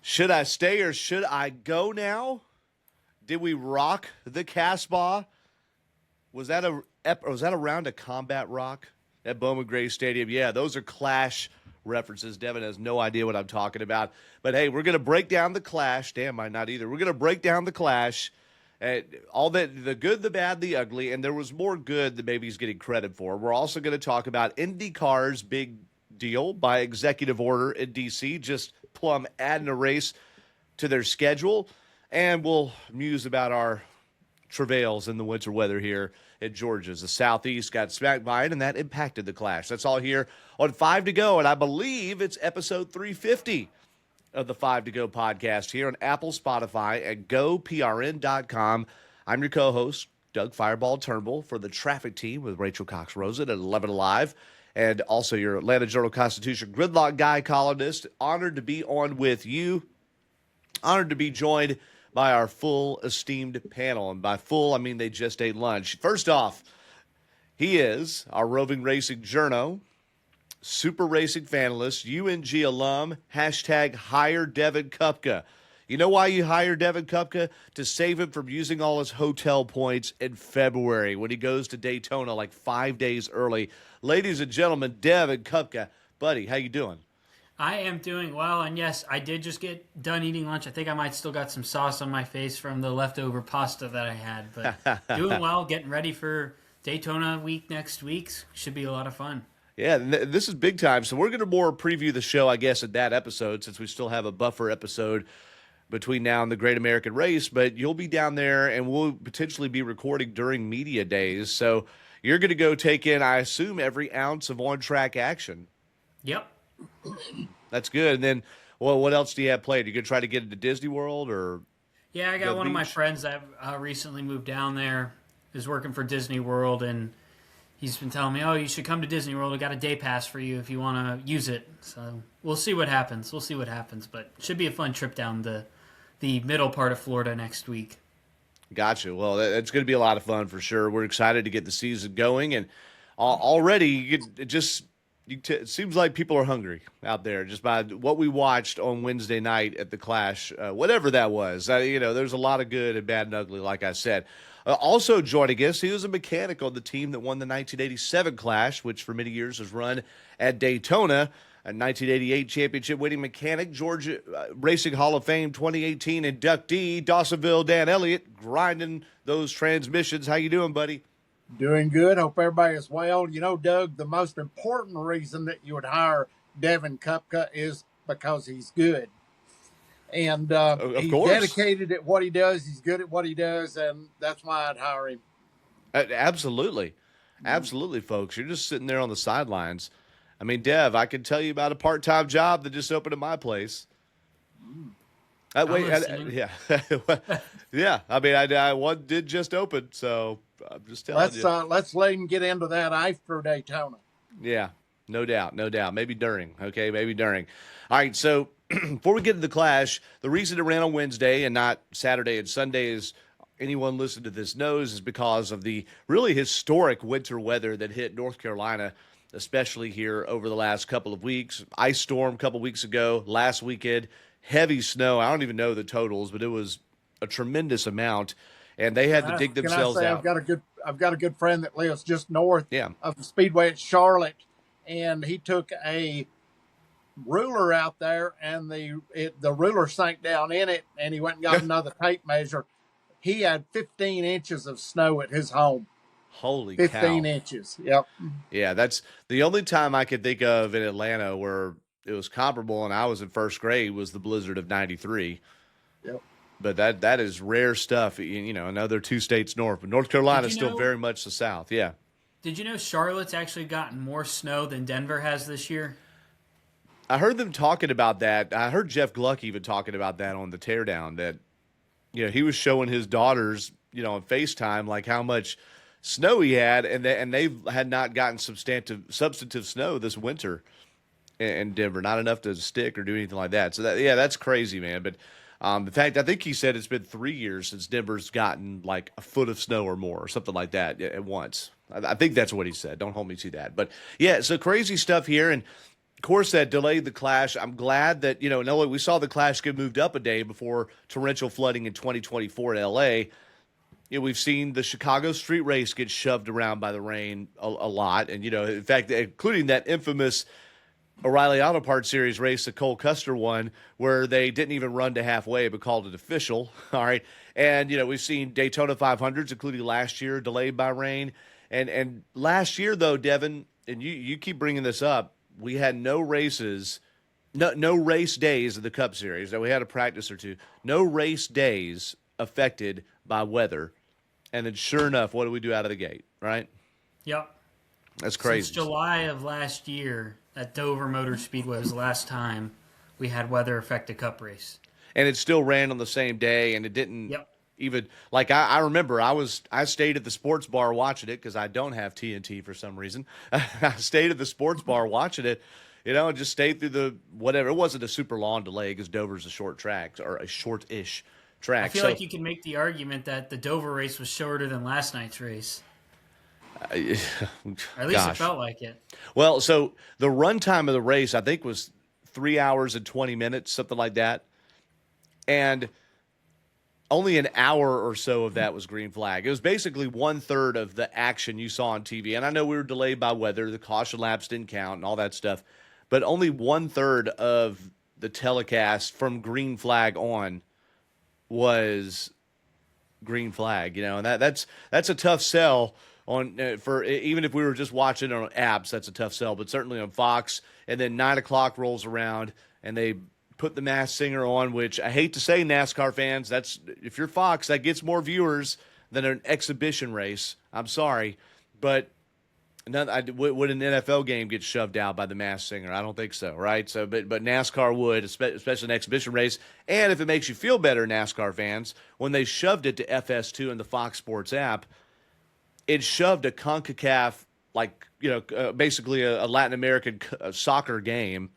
Should I stay or should I go now? Did we rock the Casbah? Was that a round of combat rock at Bowman Gray Stadium? Yeah, those are Clash references. Devin has no idea what I'm talking about. But hey, we're gonna break down the Clash. Damn, I not either. We're gonna break down the Clash. All that, the good, the bad, the ugly, and there was more good than maybe he's getting credit for. We're also going to talk about IndyCar's big deal by executive order in D.C., just plumb adding a race to their schedule, and we'll muse about our travails in the winter weather here at Georgia's. The Southeast got smacked by it, and that impacted the Clash. That's all here on 5 to Go, and I believe it's episode 350 of the 5 to Go podcast here on Apple, Spotify, and GoPRN.com. I'm your co-host, Doug Fireball Turnbull, for the traffic team with Rachel Cox Rosen at 11 Alive, and also your Atlanta Journal-Constitution Gridlock Guy columnist. Honored to be on with you. Honored to be joined by our full esteemed panel. And by full, I mean they just ate lunch. First off, he is our roving racing journo, super racing fanalist, UNG alum, hashtag hire Devin Kupka. You know why you hire Devin Kupka? To save him from using all his hotel points in February when he goes to Daytona like 5 days early. Ladies and gentlemen, Devin Kupka. Buddy, how you doing? I am doing well, and yes, I did just get done eating lunch. I think I might still got some sauce on my face from the leftover pasta that I had, but doing well, getting ready for Daytona week next week. Should be a lot of fun. Yeah, this is big time. So we're going to more preview the show, I guess, in that episode, since we still have a buffer episode between now and the Great American Race. But you'll be down there, and we'll potentially be recording during media days. So you're going to go take in, I assume, every ounce of on-track action. Yep. That's good. And then, well, what else do you have planned? You going to try to get into Disney World or? Yeah, I got one of my friends that recently moved down there, is working for Disney World, and he's been telling me, oh, you should come to Disney World. We got a day pass for you if you want to use it. So we'll see what happens. But it should be a fun trip down the middle part of Florida next week. Gotcha. Well, it's going to be a lot of fun for sure. We're excited to get the season going. And already it seems like people are hungry out there just by what we watched on Wednesday night at the Clash, whatever that was. There's a lot of good and bad and ugly, like I said. Also joining us, he was a mechanic on the team that won the 1987 Clash, which for many years was run at Daytona. A 1988 championship-winning mechanic, Georgia Racing Hall of Fame 2018 inductee, Dawsonville Dan Elliott, grinding those transmissions. How you doing, buddy? Doing good. Hope everybody is well. You know, Doug, the most important reason that you would hire Devin Kupka is because he's good. And he's dedicated at what he does. He's good at what he does, and that's why I'd hire him. Absolutely. Absolutely, folks. You're just sitting there on the sidelines. I mean, Dev, I can tell you about a part-time job that just opened at my place. Yeah. Yeah. I mean, one did just open, so I'm just telling you. Let's let him get into that after Daytona. Yeah, no doubt. Maybe during. Okay, maybe during. All right, so before we get to the Clash, the reason it ran on Wednesday and not Saturday and Sunday is anyone listening to this knows is because of the really historic winter weather that hit North Carolina, especially here over the last couple of weeks. Ice storm a couple weeks ago, last weekend, heavy snow. I don't even know the totals, but it was a tremendous amount, and they had to dig themselves out. I've got a good friend that lives just north of the Speedway at Charlotte, and he took a ruler out there, and the ruler sank down in it, and he went and got another tape measure. He had 15 inches of snow at his home. Holy 15 cow. inches. Yep. Yeah, that's the only time I could think of in Atlanta where it was comparable and I was in first grade was the blizzard of 93. Yep. But that is rare stuff, another 2 states north. But North Carolina is still very much the south, yeah. Did you know Charlotte's actually gotten more snow than Denver has this year? I heard them talking about that. I heard Jeff Gluck even talking about that on the teardown, that he was showing his daughters, on FaceTime, like how much snow he had, and they had not gotten substantive snow this winter in Denver, not enough to stick or do anything like that. So that's crazy, man. But in fact, I think he said it's been 3 years since Denver's gotten like a foot of snow or more, or something like that at once. I think that's what he said. Don't hold me to that. But yeah, so crazy stuff here. And Of course, that delayed the Clash. I'm glad that, no, we saw the Clash get moved up a day before torrential flooding in 2024 in L.A. We've seen the Chicago street race get shoved around by the rain a lot. And, in fact, including that infamous O'Reilly Auto Parts Series race that Cole Custer won, where they didn't even run to halfway but called it official. All right. And, we've seen Daytona 500s, including last year, delayed by rain. And last year, though, Devin, and you keep bringing this up, we had no races, no race days of the Cup Series. Now, we had a practice or two. No race days affected by weather. And then sure enough, what do we do out of the gate, right? Yep. That's crazy. Since July of last year at Dover Motor Speedway was the last time we had weather affect a Cup race. And it still ran on the same day, and it didn't even – like I remember I stayed at the sports bar watching it because I don't have TNT for some reason. I stayed at the sports bar watching it, and just stayed through the whatever. It wasn't a super long delay because Dover's a short track or a short-ish track. I feel like you can make the argument that the Dover race was shorter than last night's race. Or at least it felt like it. Well, so the run time of the race, I think, was 3 hours and 20 minutes, something like that. And only an hour or so of that was green flag. It was basically 1/3 of the action you saw on TV. And I know we were delayed by weather. The caution laps didn't count and all that stuff. But only 1/3 of the telecast from green flag on was green flag, and that's a tough sell on for even if we were just watching on apps. That's a tough sell, but certainly on Fox. And then 9 o'clock rolls around and they put the Masked Singer on, which I hate to say, NASCAR fans, that's if you're Fox, that gets more viewers than an exhibition race. I'm sorry, but would an NFL game get shoved out by the Masked Singer? I don't think so, right? So, but NASCAR would, especially an exhibition race. And if it makes you feel better, NASCAR fans, when they shoved it to FS2 in the Fox Sports app, it shoved a CONCACAF, basically a Latin American soccer game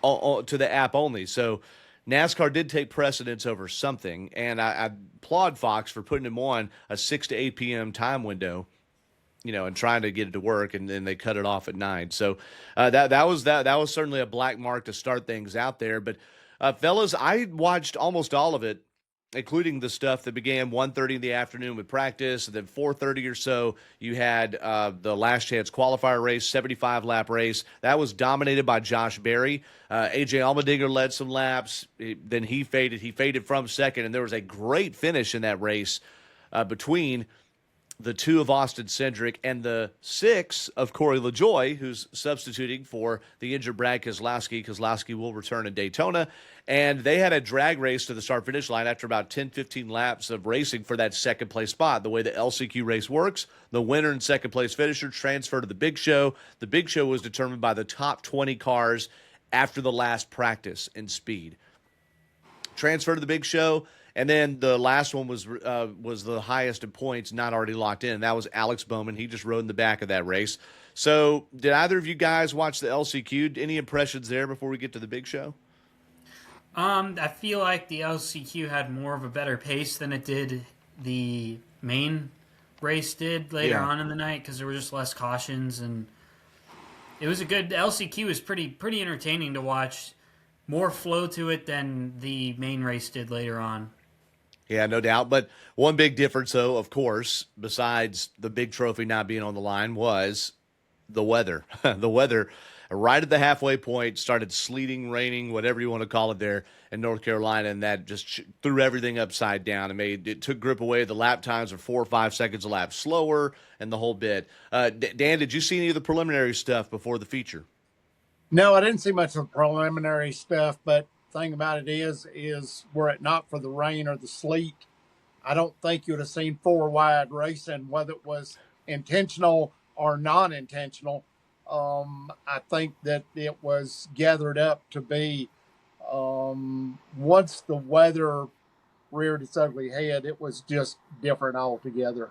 to the app only. So NASCAR did take precedence over something, and I applaud Fox for putting them on a 6 to 8 p.m. time window. And trying to get it to work, and then they cut it off at 9. So that was certainly a black mark to start things out there. But fellas, I watched almost all of it, including the stuff that began 1:30 in the afternoon with practice, and then 4:30 or so you had the last chance qualifier race, 75-lap race. That was dominated by Josh Berry. AJ Allmendinger led some laps. Then he faded. He faded from second, and there was a great finish in that race between the 2 of Austin Cindric and the 6 of Corey LaJoie, who's substituting for the injured Brad Keselowski. Keselowski will return in Daytona. And they had a drag race to the start-finish line after about 10, 15 laps of racing for that second-place spot. The way the LCQ race works, the winner and second-place finisher transfer to the Big Show. The Big Show was determined by the top 20 cars after the last practice in speed. Transfer to the Big Show. And then the last one was the highest in points, not already locked in. That was Alex Bowman. He just rode in the back of that race. So did either of you guys watch the LCQ? Any impressions there before we get to the Big Show? I feel like the LCQ had more of a better pace than it did the main race did later on in the night because there were just less cautions. And it was the LCQ is pretty entertaining to watch. More flow to it than the main race did later on. Yeah, no doubt. But one big difference, though, of course, besides the big trophy not being on the line, was the weather. The weather, right at the halfway point, started sleeting, raining, whatever you want to call it there in North Carolina, and that just threw everything upside down. It took grip away. The lap times were 4 or 5 seconds a lap slower and the whole bit. Dan, did you see any of the preliminary stuff before the feature? No, I didn't see much of the preliminary stuff, but the thing about it is were it not for the rain or the sleet, I don't think you would have seen 4 wide racing, whether it was intentional or non-intentional. I think that it was gathered up to be, once the weather reared its ugly head, it was just different altogether.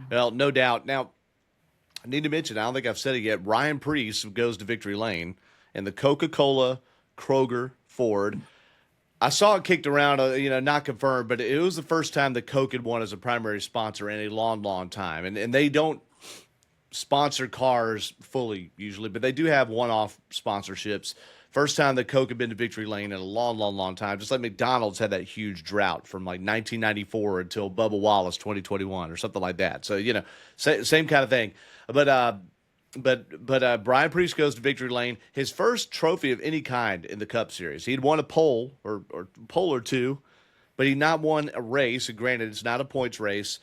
Well, no doubt. Now, I need to mention, I don't think I've said it yet, Ryan Preece goes to victory lane in the Coca-Cola, Kroger, Ford. I saw it kicked around, not confirmed, but it was the first time that Coke had won as a primary sponsor in a long, long time. And they don't sponsor cars fully usually, but they do have one-off sponsorships. First time that Coke had been to victory lane in a long, long, long time. Just like McDonald's had that huge drought from like 1994 until Bubba Wallace 2021 or something like that. So, same kind of thing. But Ryan Preece goes to victory lane. His first trophy of any kind in the Cup Series. He'd won a pole or two, but he'd not won a race. And granted, it's not a points race.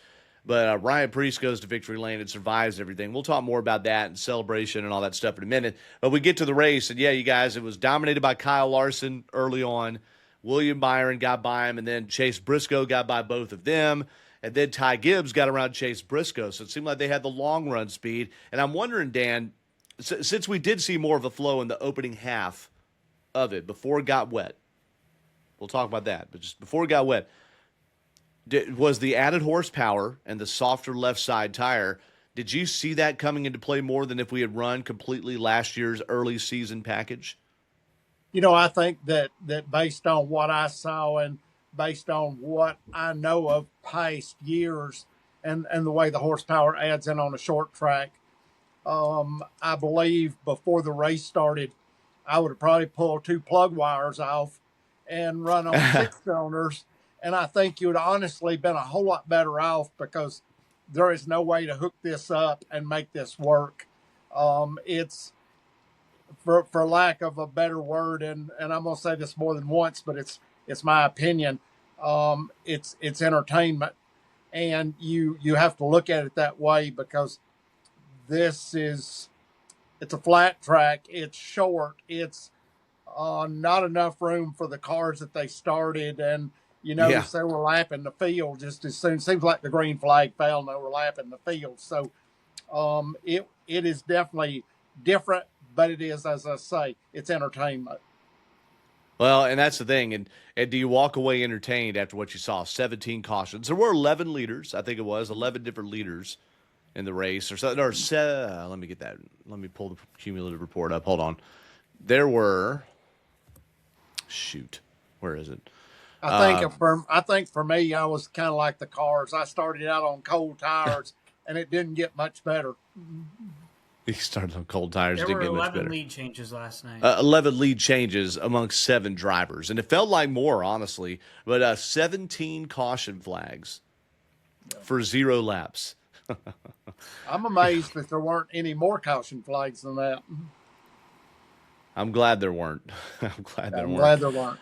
But Ryan Preece goes to victory lane and survives everything. We'll talk more about that and celebration and all that stuff in a minute. But we get to the race, and yeah, you guys, it was dominated by Kyle Larson early on. William Byron got by him, and then Chase Briscoe got by both of them. And then Ty Gibbs got around Chase Briscoe. So it seemed like they had the long run speed. And I'm wondering, Dan, since we did see more of a flow in the opening half of it before it got wet, we'll talk about that. But just before it got wet, was the added horsepower and the softer left side tire, did you see that coming into play more than if we had run completely last year's early season package? I think that based on what I saw and based on what I know of past years and the way the horsepower adds in on a short track, I believe before the race started, I would have probably pulled 2 plug wires off and run on 6-cylinders. And I think you would honestly been a whole lot better off because there is no way to hook this up and make this work. It's, for lack of a better word, and I'm going to say this more than once, but it's my opinion. It's entertainment, and you have to look at it that way because it's a flat track. It's short. It's not enough room for the cars that they started, and they were lapping the field just as soon. Seems like the green flag fell and they were lapping the field. So it is definitely different, but it is, as I say, it's entertainment. Well, and that's the thing. And do you walk away entertained after what you saw? 17 cautions. There were 11 leaders. I think it was 11 different leaders in the race or something. Let me get that. Let me pull the cumulative report up. Hold on. There were, where is it? I think for me, I was kind of like the cars. I started out on cold tires, and it didn't get much better. He started on cold tires. There didn't were get much 11 better. lead changes last night. 11 lead changes amongst 7 drivers, and it felt like more, honestly. But 17 caution flags for 0 laps. I'm amazed that there weren't any more caution flags than that. I'm glad there weren't. I'm glad there weren't.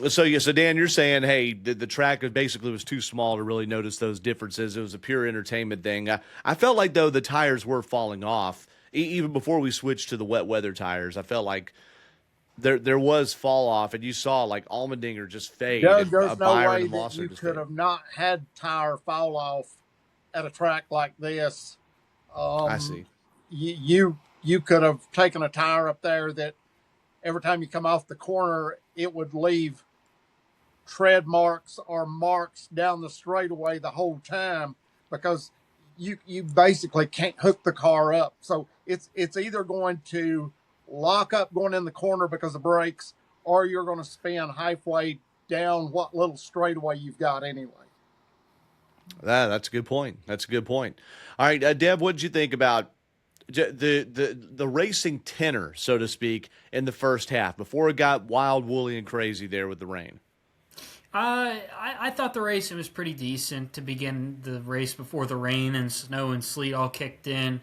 So Dan, you're saying, hey, the track basically was too small to really notice those differences. It was a pure entertainment thing. I felt like, though, the tires were falling off. Even before we switched to the wet weather tires, I felt like there was fall off, and you saw, like, Allmendinger just fade. There's no way that you could have not had tire fall off at a track like this. I see. You could have taken a tire up there that every time you come off the corner, it would leave tread marks or marks down the straightaway the whole time because you basically can't hook the car up. So it's either going to lock up going in the corner because of brakes, or you're going to spin halfway down what little straightaway you've got anyway. That's a good point. All right, Deb, what did you think about the racing tenor, so to speak, in the first half before it got wild, woolly, and crazy there with the rain? I thought the racing was pretty decent to begin the race before the rain and snow and sleet all kicked in.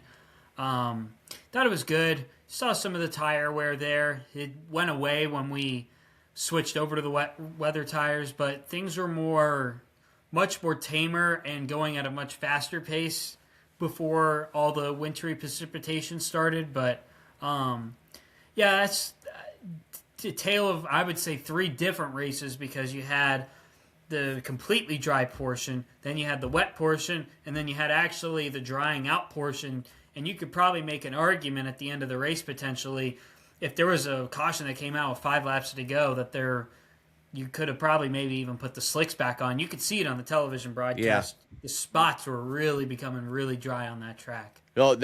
Thought it was good. Saw some of the tire wear there. It went away when we switched over to the wet weather tires, but things were much more tamer and going at a much faster pace before all the wintry precipitation started. But that's a tale of, I would say, 3 different races because you had the completely dry portion, then you had the wet portion, and then you had actually the drying out portion. And you could probably make an argument at the end of the race potentially, if there was a caution that came out with 5 laps to go, that you could have probably maybe even put the slicks back on. You could see it on the television broadcast. Yeah. The spots were really becoming really dry on that track. No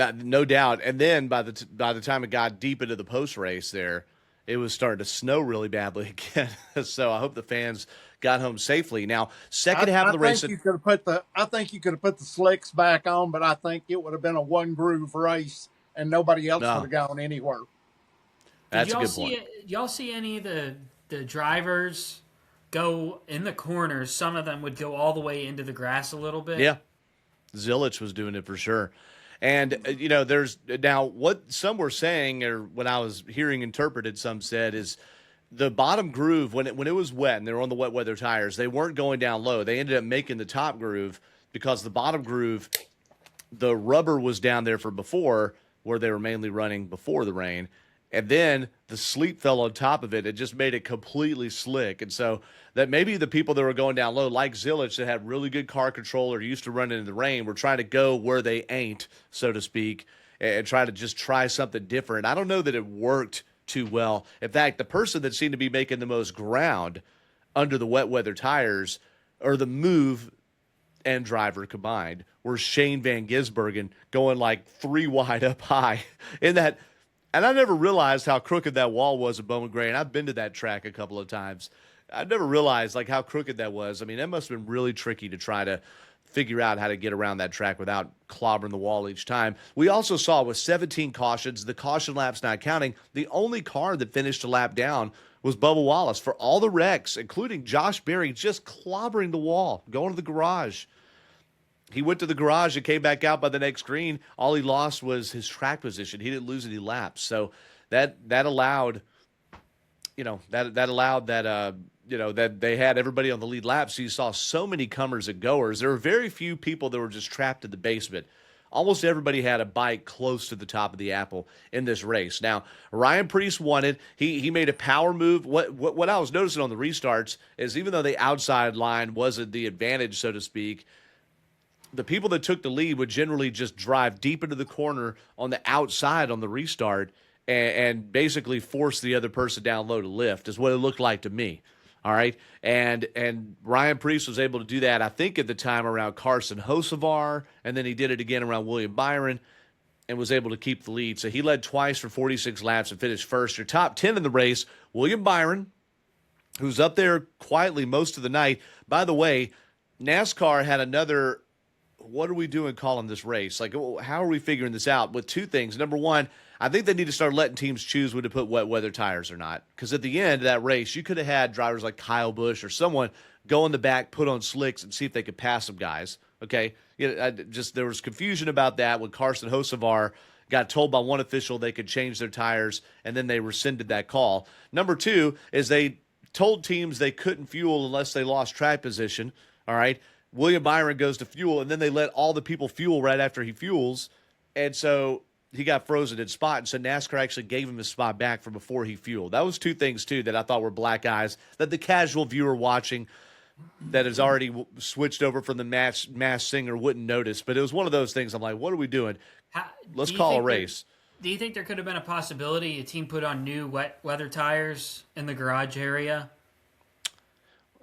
doubt. And then by the time it got deep into the post race there, it was starting to snow really badly again. So I hope the fans got home safely. Now, second half of the race. I think you could have put the slicks back on, but I think it would have been a one groove race and nobody else would have gone anywhere. That's a good point. Did y'all see any of the drivers go in the corners? Some of them would go all the way into the grass a little bit. Yeah. Zilich was doing it for sure. And, there's now what some were saying, or what I was hearing interpreted, some said, is the bottom groove, when it was wet and they were on the wet weather tires, they weren't going down low. They ended up making the top groove because the bottom groove, the rubber was down there for before, where they were mainly running before the rain. And then the sleet fell on top of it. It just made it completely slick. And so that maybe the people that were going down low, like Zilich, that had really good car control or used to running in the rain, were trying to go where they ain't, so to speak, and try to just try something different. I don't know that it worked too well. In fact, the person that seemed to be making the most ground under the wet weather tires, or the move and driver combined, were Shane Van Gisbergen going like 3 wide up high in that. And I never realized how crooked that wall was at Bowman Gray, and I've been to that track a couple of times. I never realized like how crooked that was. I mean, that must have been really tricky to try to figure out how to get around that track without clobbering the wall each time. We also saw with 17 cautions, the caution laps not counting, the only car that finished a lap down was Bubba Wallace for all the wrecks, including Josh Berry just clobbering the wall, going to the garage. He went to the garage and came back out by the next green. All he lost was his track position. He didn't lose any laps. So that allowed, that they had everybody on the lead lap. So you saw so many comers and goers. There were very few people that were just trapped in the basement. Almost everybody had a bike close to the top of the apple in this race. Now, Ryan Preece won it. He made a power move. What I was noticing on the restarts is even though the outside line wasn't the advantage, so to speak, the people that took the lead would generally just drive deep into the corner on the outside on the restart and basically force the other person down low to lift, is what it looked like to me. All right. And Ryan Preece was able to do that, I think, at the time around Carson Hocevar, and then he did it again around William Byron and was able to keep the lead. So he led twice for 46 laps and finished first. Your top 10 in the race, William Byron, who's up there quietly most of the night. By the way, NASCAR had another. What are we doing calling this race? Like, how are we figuring this out? With two things. Number one, I think they need to start letting teams choose when to put wet weather tires or not. Because at the end of that race, you could have had drivers like Kyle Busch or someone go in the back, put on slicks, and see if they could pass some guys. Okay? There was confusion about that when Carson Hocevar got told by one official they could change their tires, and then they rescinded that call. Number two is they told teams they couldn't fuel unless they lost track position. All right? William Byron goes to fuel, and then they let all the people fuel right after he fuels. And so he got frozen in spot. And so NASCAR actually gave him his spot back from before he fueled. That was two things, too, that I thought were black eyes that the casual viewer watching that has already switched over from the mass singer wouldn't notice. But it was one of those things. I'm like, what are we doing? Let's call a race. Do you think there could have been a possibility a team put on new wet weather tires in the garage area?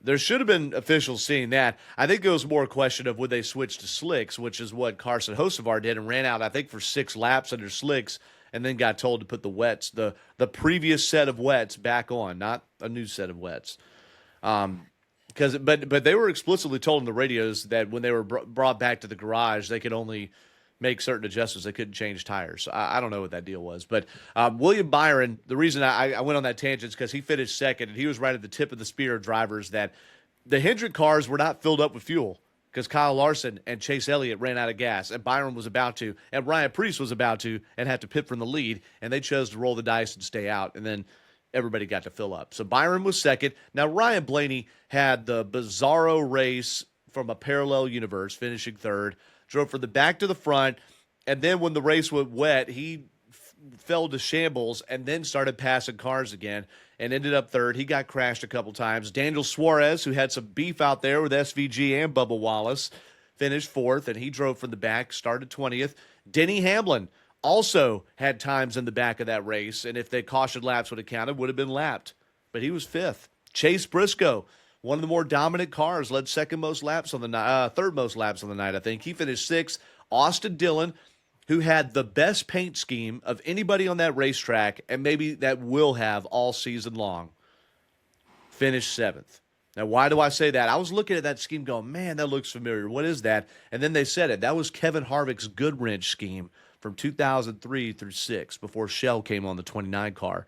There should have been officials seeing that. I think it was more a question of would they switch to slicks, which is what Carson Hocevar did, and ran out, I think, for 6 laps under slicks, and then got told to put the wets, the previous set of wets, back on, not a new set of wets. But they were explicitly told in the radios that when they were brought back to the garage, they could only make certain adjustments. They couldn't change tires. I don't know what that deal was. But William Byron, the reason I went on that tangent is because he finished second, and he was right at the tip of the spear of drivers that the Hendrick cars were not filled up with fuel because Kyle Larson and Chase Elliott ran out of gas, and Byron was about to, and Ryan Preece was about to, and had to pit from the lead, and they chose to roll the dice and stay out, and then everybody got to fill up. So Byron was second. Now, Ryan Blaney had the bizarro race from a parallel universe, finishing third. Drove from the back to the front, and then when the race went wet, he fell to shambles and then started passing cars again and ended up third. He got crashed a couple times. Daniel Suarez, who had some beef out there with SVG and Bubba Wallace, finished fourth, and he drove from the back, started 20th. Denny Hamlin also had times in the back of that race, and if they caution laps would have counted, would have been lapped. But he was fifth. Chase Briscoe, one of the more dominant cars, led third most laps on the night, I think. He finished sixth. Austin Dillon, who had the best paint scheme of anybody on that racetrack, and maybe that will have all season long, finished 7th. Now, why do I say that? I was looking at that scheme going, man, that looks familiar. What is that? And then they said it. That was Kevin Harvick's Goodwrench scheme from 2003 through 6 before Shell came on the 29 car.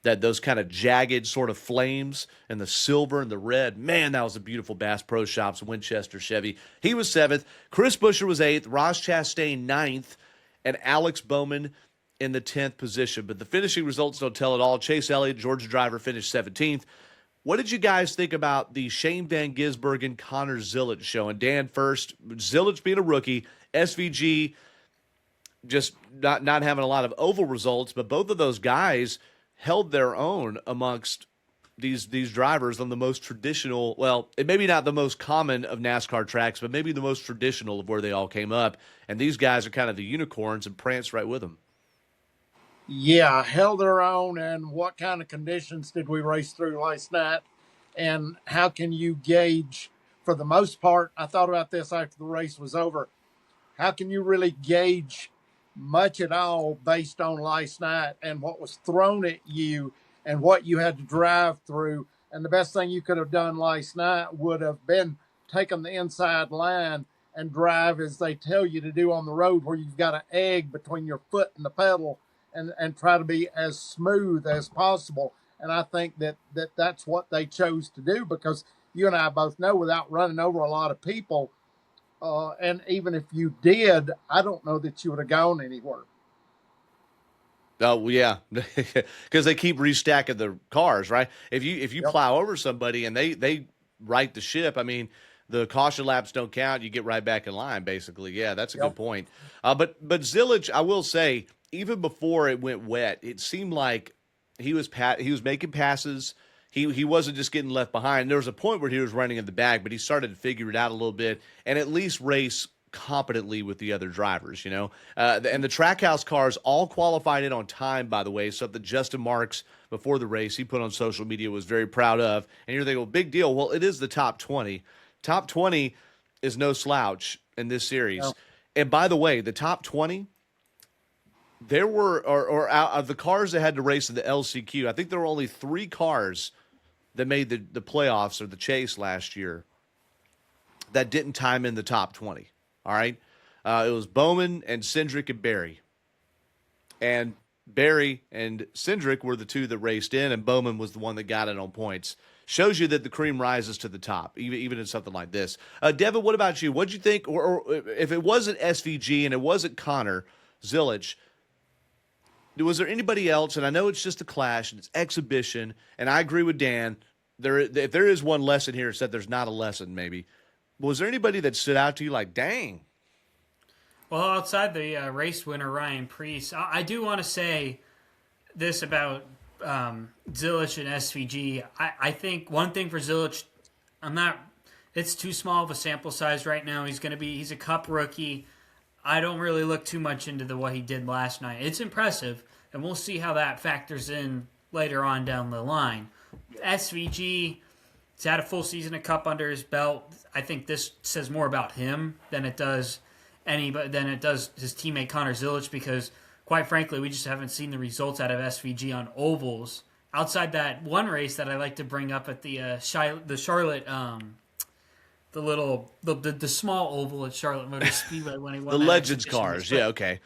That those kind of jagged sort of flames and the silver and the red. Man, that was a beautiful Bass Pro Shops Winchester Chevy. He was 7th. Chris Buescher was 8th. Ross Chastain 9th. And Alex Bowman in the 10th position. But the finishing results don't tell it all. Chase Elliott, Georgia driver, finished 17th. What did you guys think about the Shane Van Gisbergen, Connor Zilisch show? And Dan first, Zilisch being a rookie, SVG just not having a lot of oval results, but both of those guys held their own amongst these drivers on the most traditional, well, it maybe not the most common of NASCAR tracks, but maybe the most traditional of where they all came up. And these guys are kind of the unicorns and pranced right with them. Yeah, held their own. And what kind of conditions did we race through last night? And how can you gauge, for the most part, I thought about this after the race was over, how can you really gauge much at all based on last night and what was thrown at you and what you had to drive through? And the best thing you could have done last night would have been taking the inside line and drive as they tell you to do on the road, where you've got an egg between your foot and the pedal, and try to be as smooth as possible. And I think that's what they chose to do, because you and I both know, without running over a lot of people, and even if you did, I don't know that you would have gone anywhere. Oh, yeah, because they keep restacking the cars, right? If you plow over somebody and they right the ship, I mean, the caution laps don't count. You get right back in line, basically. Yeah, that's a good point. But Zilisch, I will say, even before it went wet, it seemed like he was making passes. He wasn't just getting left behind. There was a point where he was running in the back, but he started to figure it out a little bit and at least race competently with the other drivers, you know. And the Trackhouse cars all qualified in on time, by the way, something Justin Marks before the race he put on social media was very proud of. And you're thinking, well, big deal. Well, it is the top 20. Top 20 is no slouch in this series. No. And by the way, the top 20, there were, or out of the cars that had to race in the LCQ, I think there were only 3 cars that made the playoffs or the chase last year that didn't time in the top 20. All right. It was Bowman and Cindric and Berry. And Berry and Cindric were the 2 that raced in, and Bowman was the one that got it on points. Shows you that the cream rises to the top, even in something like this. Devin, what about you? What'd you think? Or if it wasn't SVG and it wasn't Connor Zilisch, was there anybody else? And I know it's just a clash and it's exhibition, and I agree with Dan. If there is one lesson here, it's that there's not a lesson, maybe. Was there anybody that stood out to you like, dang? Well, outside the race winner, Ryan Preece, I do want to say this about Zilisch and SVG. I think one thing for Zilisch, it's too small of a sample size right now. He's a Cup rookie. I don't really look too much into what he did last night. It's impressive, and we'll see how that factors in later on down the line. SVG, he's had a full season of Cup under his belt. I think this says more about him than it does his teammate Connor Zilisch, because quite frankly, we just haven't seen the results out of SVG on ovals. Outside that one race that I like to bring up at the Charlotte, the small oval at Charlotte Motor Speedway when he won the Legends cars, yeah, okay.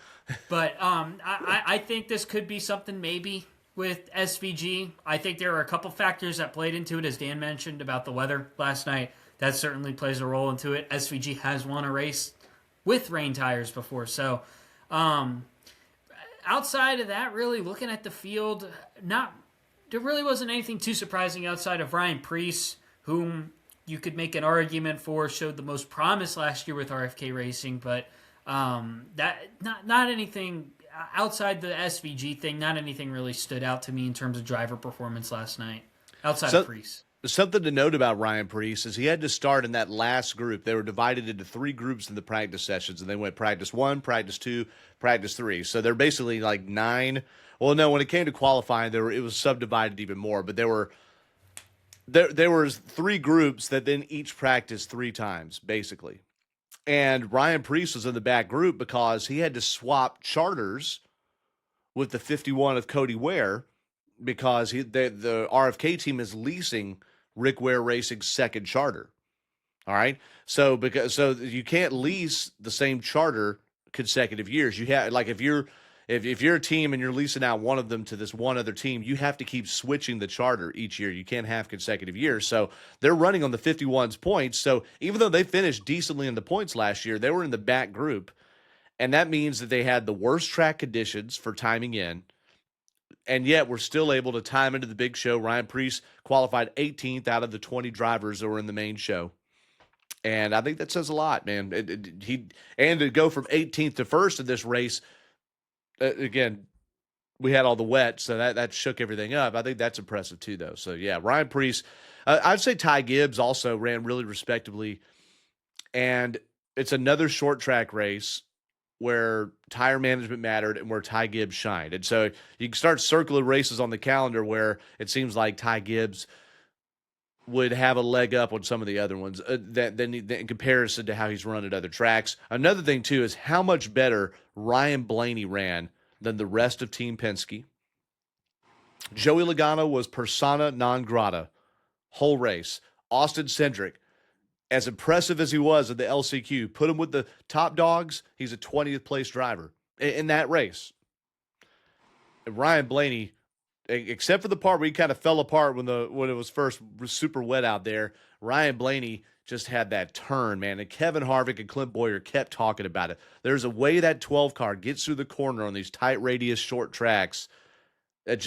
But I think this could be something maybe with SVG. I think there are a couple factors that played into it, as Dan mentioned about the weather last night. That certainly plays a role into it. SVG has won a race with rain tires before, so outside of that, really looking at the field, there really wasn't anything too surprising outside of Ryan Preece, whom you could make an argument for showed the most promise last year with RFK Racing, but that not anything outside the SVG thing. Not anything really stood out to me in terms of driver performance last night outside of Preece. Something to note about Ryan Preece is he had to start in that last group. They were divided into 3 groups in the practice sessions, and they went practice 1, practice 2, practice 3. So they're basically like 9. Well, no, when it came to qualifying, it was subdivided even more. But there were 3 groups that then each practiced 3 times, basically. And Ryan Preece was in the back group because he had to swap charters with the 51 of Cody Ware because the RFK team is leasing Rick Ware Racing's second charter. All right. So you can't lease the same charter consecutive years. You have, like, if you're a team and you're leasing out one of them to this one other team, you have to keep switching the charter each year. You can't have consecutive years. So they're running on the 51's points. So even though they finished decently in the points last year, they were in the back group. And that means that they had the worst track conditions for timing in. And yet we're still able to time into the big show. Ryan Preece qualified 18th out of the 20 drivers that were in the main show. And I think that says a lot, man. And to go from 18th to first in this race, again, we had all the wet, so that shook everything up. I think that's impressive too, though. So, yeah, Ryan Preece. I'd say Ty Gibbs also ran really respectably. And it's another short track race where tire management mattered and where Ty Gibbs shined. And so you can start circling races on the calendar where it seems like Ty Gibbs would have a leg up on some of the other ones than in comparison to how he's run at other tracks. Another thing, too, is how much better Ryan Blaney ran than the rest of Team Penske. Joey Logano was persona non grata whole race. Austin Cindric, as impressive as he was at the LCQ, put him with the top dogs, he's a 20th place driver in that race. And Ryan Blaney, except for the part where he kind of fell apart when it was first super wet out there, Ryan Blaney just had that turn, man. And Kevin Harvick and Clint Boyer kept talking about it. There's a way that 12 car gets through the corner on these tight radius short tracks that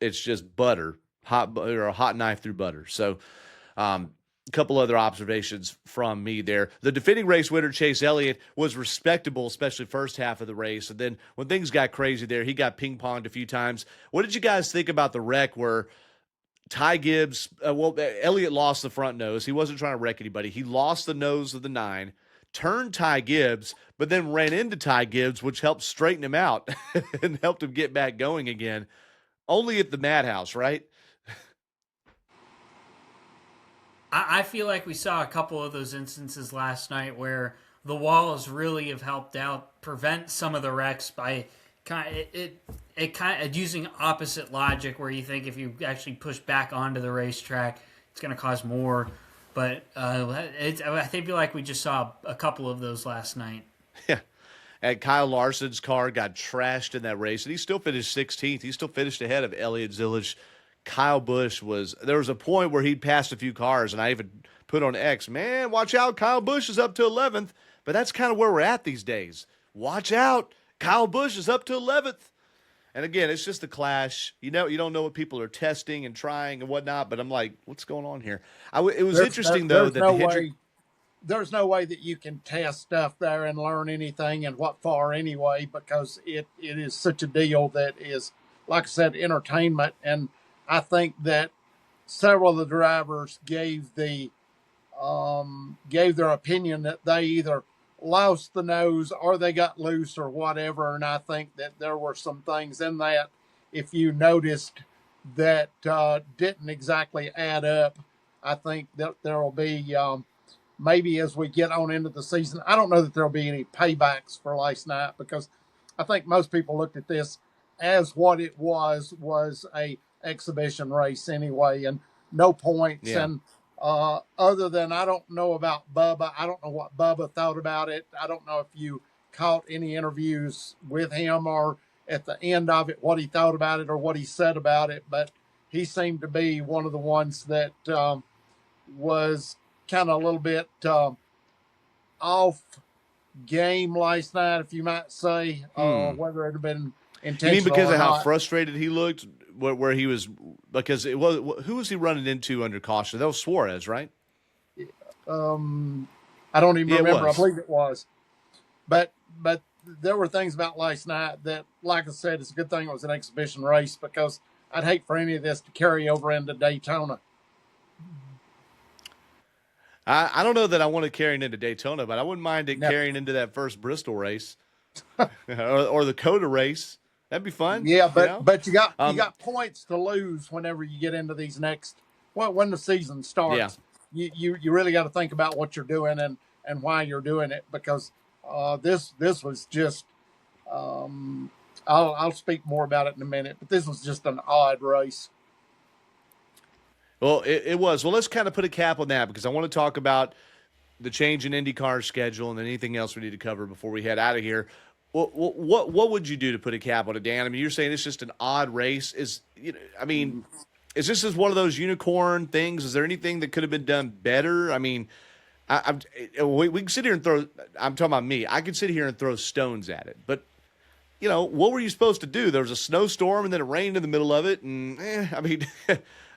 it's just butter, or a hot knife through butter. So, a couple other observations from me there. The defending race winner, Chase Elliott, was respectable, especially first half of the race. And then when things got crazy there, he got ping-ponged a few times. What did you guys think about the wreck where Ty Gibbs, Elliott lost the front nose. He wasn't trying to wreck anybody. He lost the nose of the 9, turned Ty Gibbs, but then ran into Ty Gibbs, which helped straighten him out and helped him get back going again. Only at the madhouse, right? I feel like we saw a couple of those instances last night where the walls really have helped out prevent some of the wrecks by using opposite logic, where you think if you actually push back onto the racetrack, it's going to cause more. But I feel like we just saw a couple of those last night. Yeah. And Kyle Larson's car got trashed in that race, and he still finished 16th. He still finished ahead of Elliott Zillage. Kyle Busch there was a point where he'd passed a few cars, and I even put on X, man, watch out, Kyle Busch is up to 11th. But that's kind of where we're at these days. Watch out, Kyle Busch is up to 11th. And again, it's just a clash. You don't know what people are testing and trying and whatnot, but I'm like, what's going on here? It was interesting, though, that there's no way that you can test stuff there and learn anything and what for anyway, because it is such a deal that is, like I said, entertainment. And I think that several of the drivers gave their opinion that they either lost the nose or they got loose or whatever. And I think that there were some things in that, if you noticed, that didn't exactly add up. I think that there will be maybe as we get on into the season. I don't know that there'll be any paybacks for last night, because I think most people looked at this as what it was a exhibition race anyway, and no points. Yeah. And other than, I don't know about Bubba. I don't know what Bubba thought about it. I don't know if you caught any interviews with him or at the end of it what he thought about it or what he said about it, but he seemed to be one of the ones that was kind of a little bit off game last night, if you might say, whether it had been intentional. You mean because of how frustrated he looked? Where he was, because it was, who was he running into under caution? That was Suarez, right? I don't even remember. I believe it was, but there were things about last night that, like I said, it's a good thing it was an exhibition race, because I'd hate for any of this to carry over into Daytona. I don't know that I want it carrying into Daytona, but I wouldn't mind it carrying into that first Bristol race or the COTA race. That'd be fun. Yeah, but you got points to lose whenever you get into these next. Well, when the season starts, you really got to think about what you're doing, and why you're doing it, because this was just I'll speak more about it in a minute, but this was just an odd race. Well, it was. Well, let's kind of put a cap on that because I want to talk about the change in IndyCar schedule and then anything else we need to cover before we head out of here. What would you do to put a cap on it, Dan? I mean, you're saying it's just an odd race. Is this just one of those unicorn things? Is there anything that could have been done better? I mean, we can sit here and throw. I'm talking about me. I could sit here and throw stones at it, but what were you supposed to do? There was a snowstorm and then it rained in the middle of it, and I mean,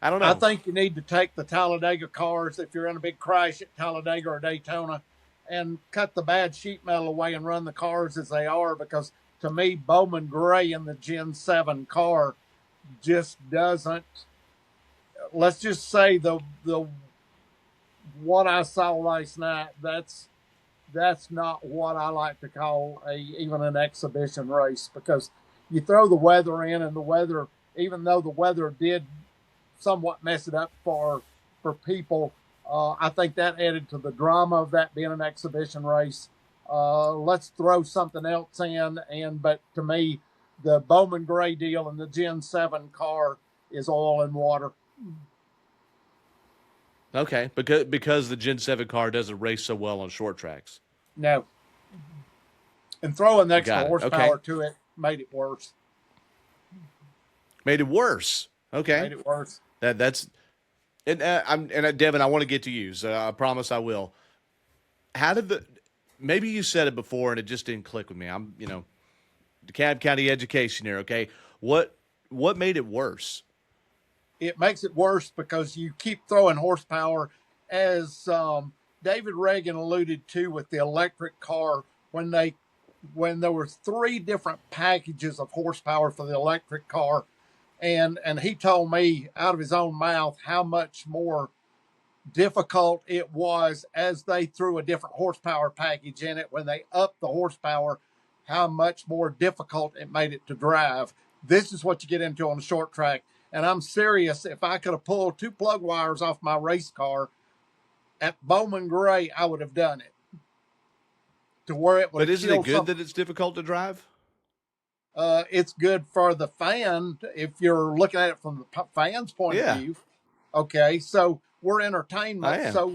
I don't know. I think you need to take the Talladega cars if you're in a big crash at Talladega or Daytona, and cut the bad sheet metal away and run the cars as they are, because to me, Bowman Gray in the Gen 7 car just doesn't. Let's just say the what I saw last night, that's not what I like to call even an exhibition race, because you throw the weather in, and the weather, even though the weather did somewhat mess it up for people, I think that added to the drama of that being an exhibition race. Let's throw something else in, but to me, the Bowman Gray deal and the Gen 7 car is oil and water. Okay, because the Gen 7 car doesn't race so well on short tracks. No. And throwing extra horsepower to it made it worse. Made it worse. Okay. Made it worse. That's and Devin, I want to get to you, so I promise I will. How did maybe you said it before and it just didn't click with me. I'm DeKalb County education here, okay? What made it worse? It makes it worse because you keep throwing horsepower, as David Reagan alluded to with the electric car, when there were 3 different packages of horsepower for the electric car. And he told me out of his own mouth how much more difficult it was as they threw a different horsepower package in it. When they upped the horsepower, how much more difficult it made it to drive. This is what you get into on the short track. And I'm serious. If I could have pulled 2 plug wires off my race car at Bowman Gray, I would have done it. To where it would. But isn't it good that it's difficult to drive? It's good for the fan if you're looking at it from the fan's point of view. Okay, so we're entertainment. So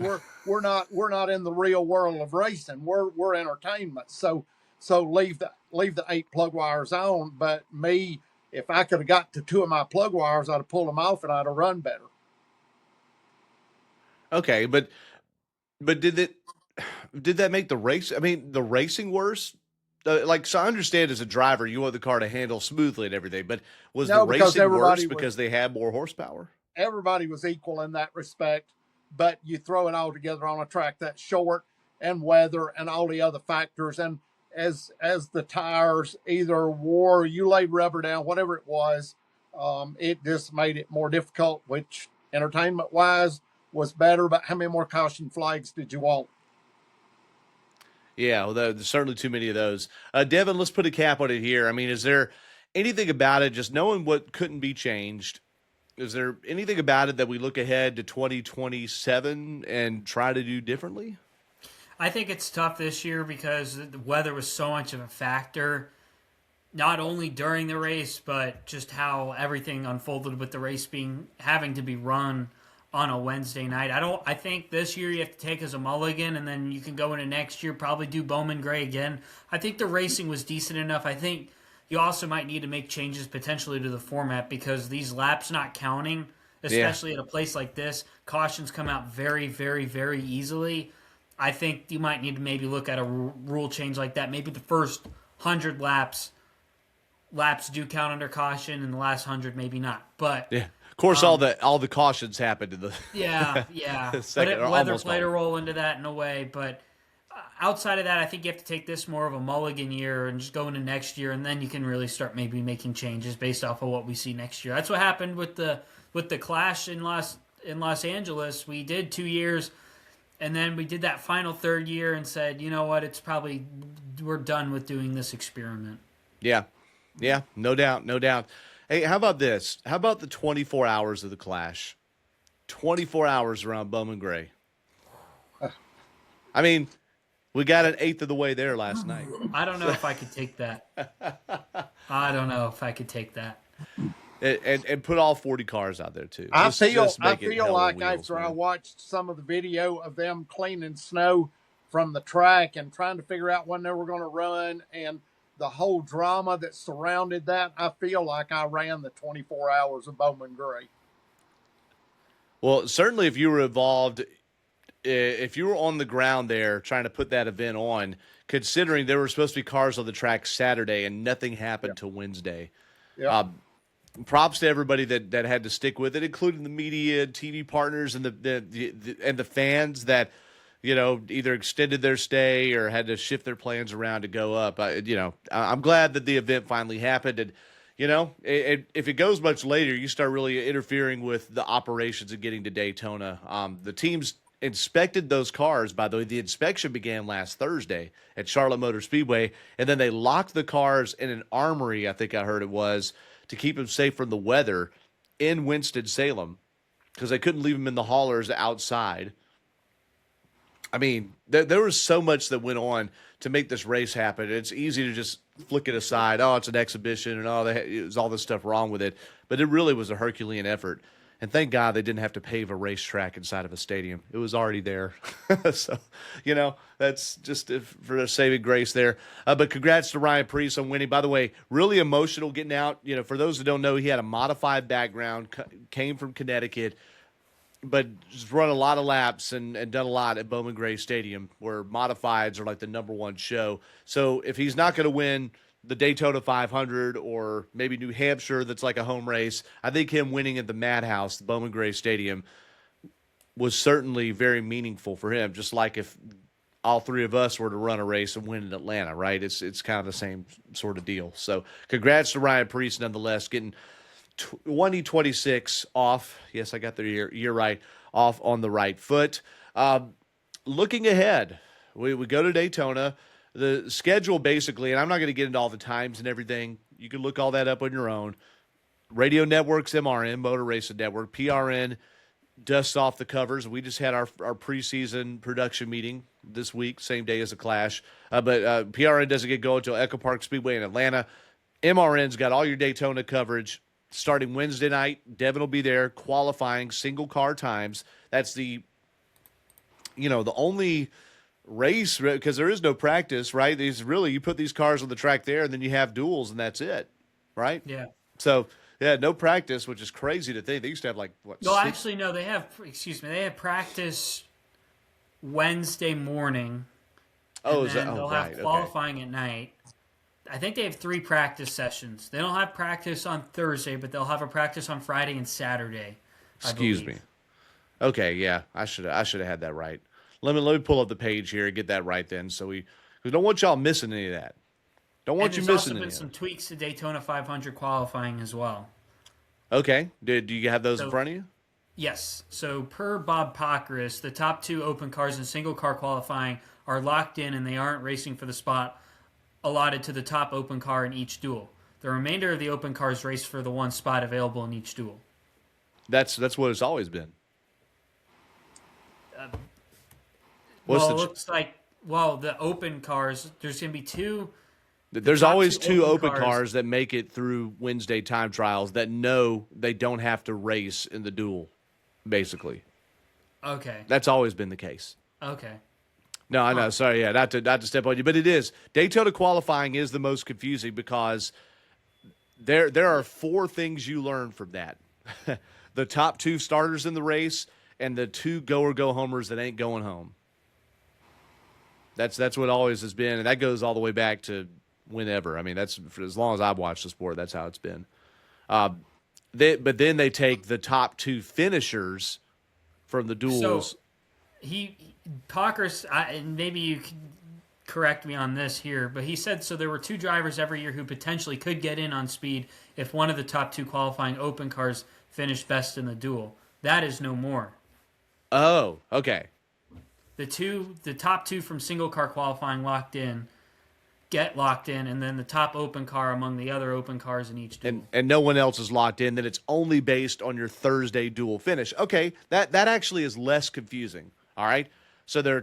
we're not in the real world of racing. We're entertainment. So leave the 8 plug wires on. But me, if I could have got to 2 of my plug wires, I'd have pulled them off and I'd have run better. Okay, but did that make the race? I mean, the racing worse? So I understand as a driver, you want the car to handle smoothly and everything, but was the racing worse because they had more horsepower? Everybody was equal in that respect, but you throw it all together on a track that's short, and weather and all the other factors. And as the tires either wore, you laid rubber down, whatever it was, it just made it more difficult, which entertainment-wise was better. But how many more caution flags did you want? Yeah, well, there's certainly too many of those. Devin, let's put a cap on it here. I mean, is there anything about it, just knowing what couldn't be changed, is there anything about it that we look ahead to 2027 and try to do differently? I think it's tough this year because the weather was so much of a factor, not only during the race, but just how everything unfolded with the race having to be run on a Wednesday night. I think this year you have to take as a mulligan, and then you can go into next year, probably do Bowman Gray again. I think the racing was decent enough. I think you also might need to make changes potentially to the format, because these laps not counting, especially at a place like this, cautions come out very, very, very easily. I think you might need to maybe look at a rule change like that. Maybe the first 100 laps do count under caution, and the last 100 maybe not. But of course, all the cautions happened in the second, but weather played a role into that in a way. But outside of that, I think you have to take this more of a mulligan year and just go into next year, and then you can really start maybe making changes based off of what we see next year. That's what happened with the Clash in Los Angeles. We did 2 years, and then we did that final 3rd year and said, you know what, we're done with doing this experiment. Yeah, no doubt. Hey, how about this? How about the 24 hours of the Clash? 24 hours around Bowman Gray. I mean, We got an eighth of the way there last night. I don't know if I could take that. I don't know if I could take that. And put all 40 cars out there too. I feel like wheels, after man. I watched some of the video of them cleaning snow from the track and trying to figure out when they were going to run and the whole drama that surrounded that, I feel like I ran the 24 hours of Bowman Gray. Well, certainly if you were involved, if you were on the ground there trying to put that event on, considering there were supposed to be cars on the track Saturday and nothing happened till Wednesday. Yeah. Props to everybody that had to stick with it, including the media, TV partners, and the fans that, either extended their stay or had to shift their plans around to go up. I'm glad that the event finally happened. And, if it goes much later, you start really interfering with the operations of getting to Daytona. The teams inspected those cars. By the way, the inspection began last Thursday at Charlotte Motor Speedway, and then they locked the cars in an armory, I think I heard it was, to keep them safe from the weather in Winston-Salem because they couldn't leave them in the haulers outside. I mean, there was so much that went on to make this race happen. It's easy to just flick it aside. Oh, it's an exhibition, and there's all this stuff wrong with it. But it really was a Herculean effort. And thank God they didn't have to pave a racetrack inside of a stadium. It was already there. So, that's just for a saving grace there. But congrats to Ryan Preece on winning. By the way, really emotional getting out. For those that don't know, he had a modified background, came from Connecticut, but just run a lot of laps and done a lot at Bowman Gray Stadium, where modifieds are like the number one show. So if he's not going to win the Daytona 500 or maybe New Hampshire, that's like a home race, I think him winning at the Madhouse, the Bowman Gray Stadium, was certainly very meaningful for him. Just like if all three of us were to run a race and win in Atlanta, right? It's kind of the same sort of deal. So congrats to Ryan Preece nonetheless, getting 2026 off. Yes, I got the year right, off on the right foot. Looking ahead, we go to Daytona. The schedule basically, and I'm not going to get into all the times and everything. You can look all that up on your own. Radio Network's MRN, Motor Racing Network. PRN dusts off the covers. We just had our preseason production meeting this week, same day as the Clash. But PRN doesn't get going until Echo Park Speedway in Atlanta. MRN's got all your Daytona coverage starting Wednesday night. Devin will be there qualifying single car times. That's the only race, because there is no practice, right? You put these cars on the track there and then you have duels and that's it, right? Yeah. So no practice, which is crazy to think. They used to have actually no, they have practice Wednesday morning. Oh, they'll have qualifying at night. I think they have 3 practice sessions. They don't have practice on Thursday, but they'll have a practice on Friday and Saturday. Excuse me. Okay, yeah, I should have had that right. Let me pull up the page here and get that right then. So we don't want y'all missing any of that. Don't want you missing any. There's also been some tweaks to Daytona 500 qualifying as well. Okay. Do you have those in front of you? Yes. So per Bob Pockris, the top 2 open cars in single car qualifying are locked in and they aren't racing for the spot allotted to the top open car in each duel. The remainder of the open cars race for the one spot available in each duel. That's what it's always been. Looks like the open cars, there's going to be 2. There's always 2 open cars that make it through Wednesday time trials that know they don't have to race in the duel, basically. Okay. That's always been the case. Okay. No, I know. Sorry, yeah, not to step on you, but it is. Daytona qualifying is the most confusing because there are 4 things you learn from that. The top 2 starters in the race and the 2 go-or-go-homers that ain't going home. That's what always has been, and that goes all the way back to whenever. I mean, that's for as long as I've watched the sport. That's how it's been. But then they take the top 2 finishers from the duels. So Pockris, and maybe you can correct me on this here, but he said so there were 2 drivers every year who potentially could get in on speed if one of the top 2 qualifying open cars finished best in the duel. That is no more. Oh, okay. The top 2 from single car qualifying get locked in, and then the top open car among the other open cars in each duel. And no one else is locked in, then it's only based on your Thursday duel finish. Okay, that actually is less confusing, all right? So there are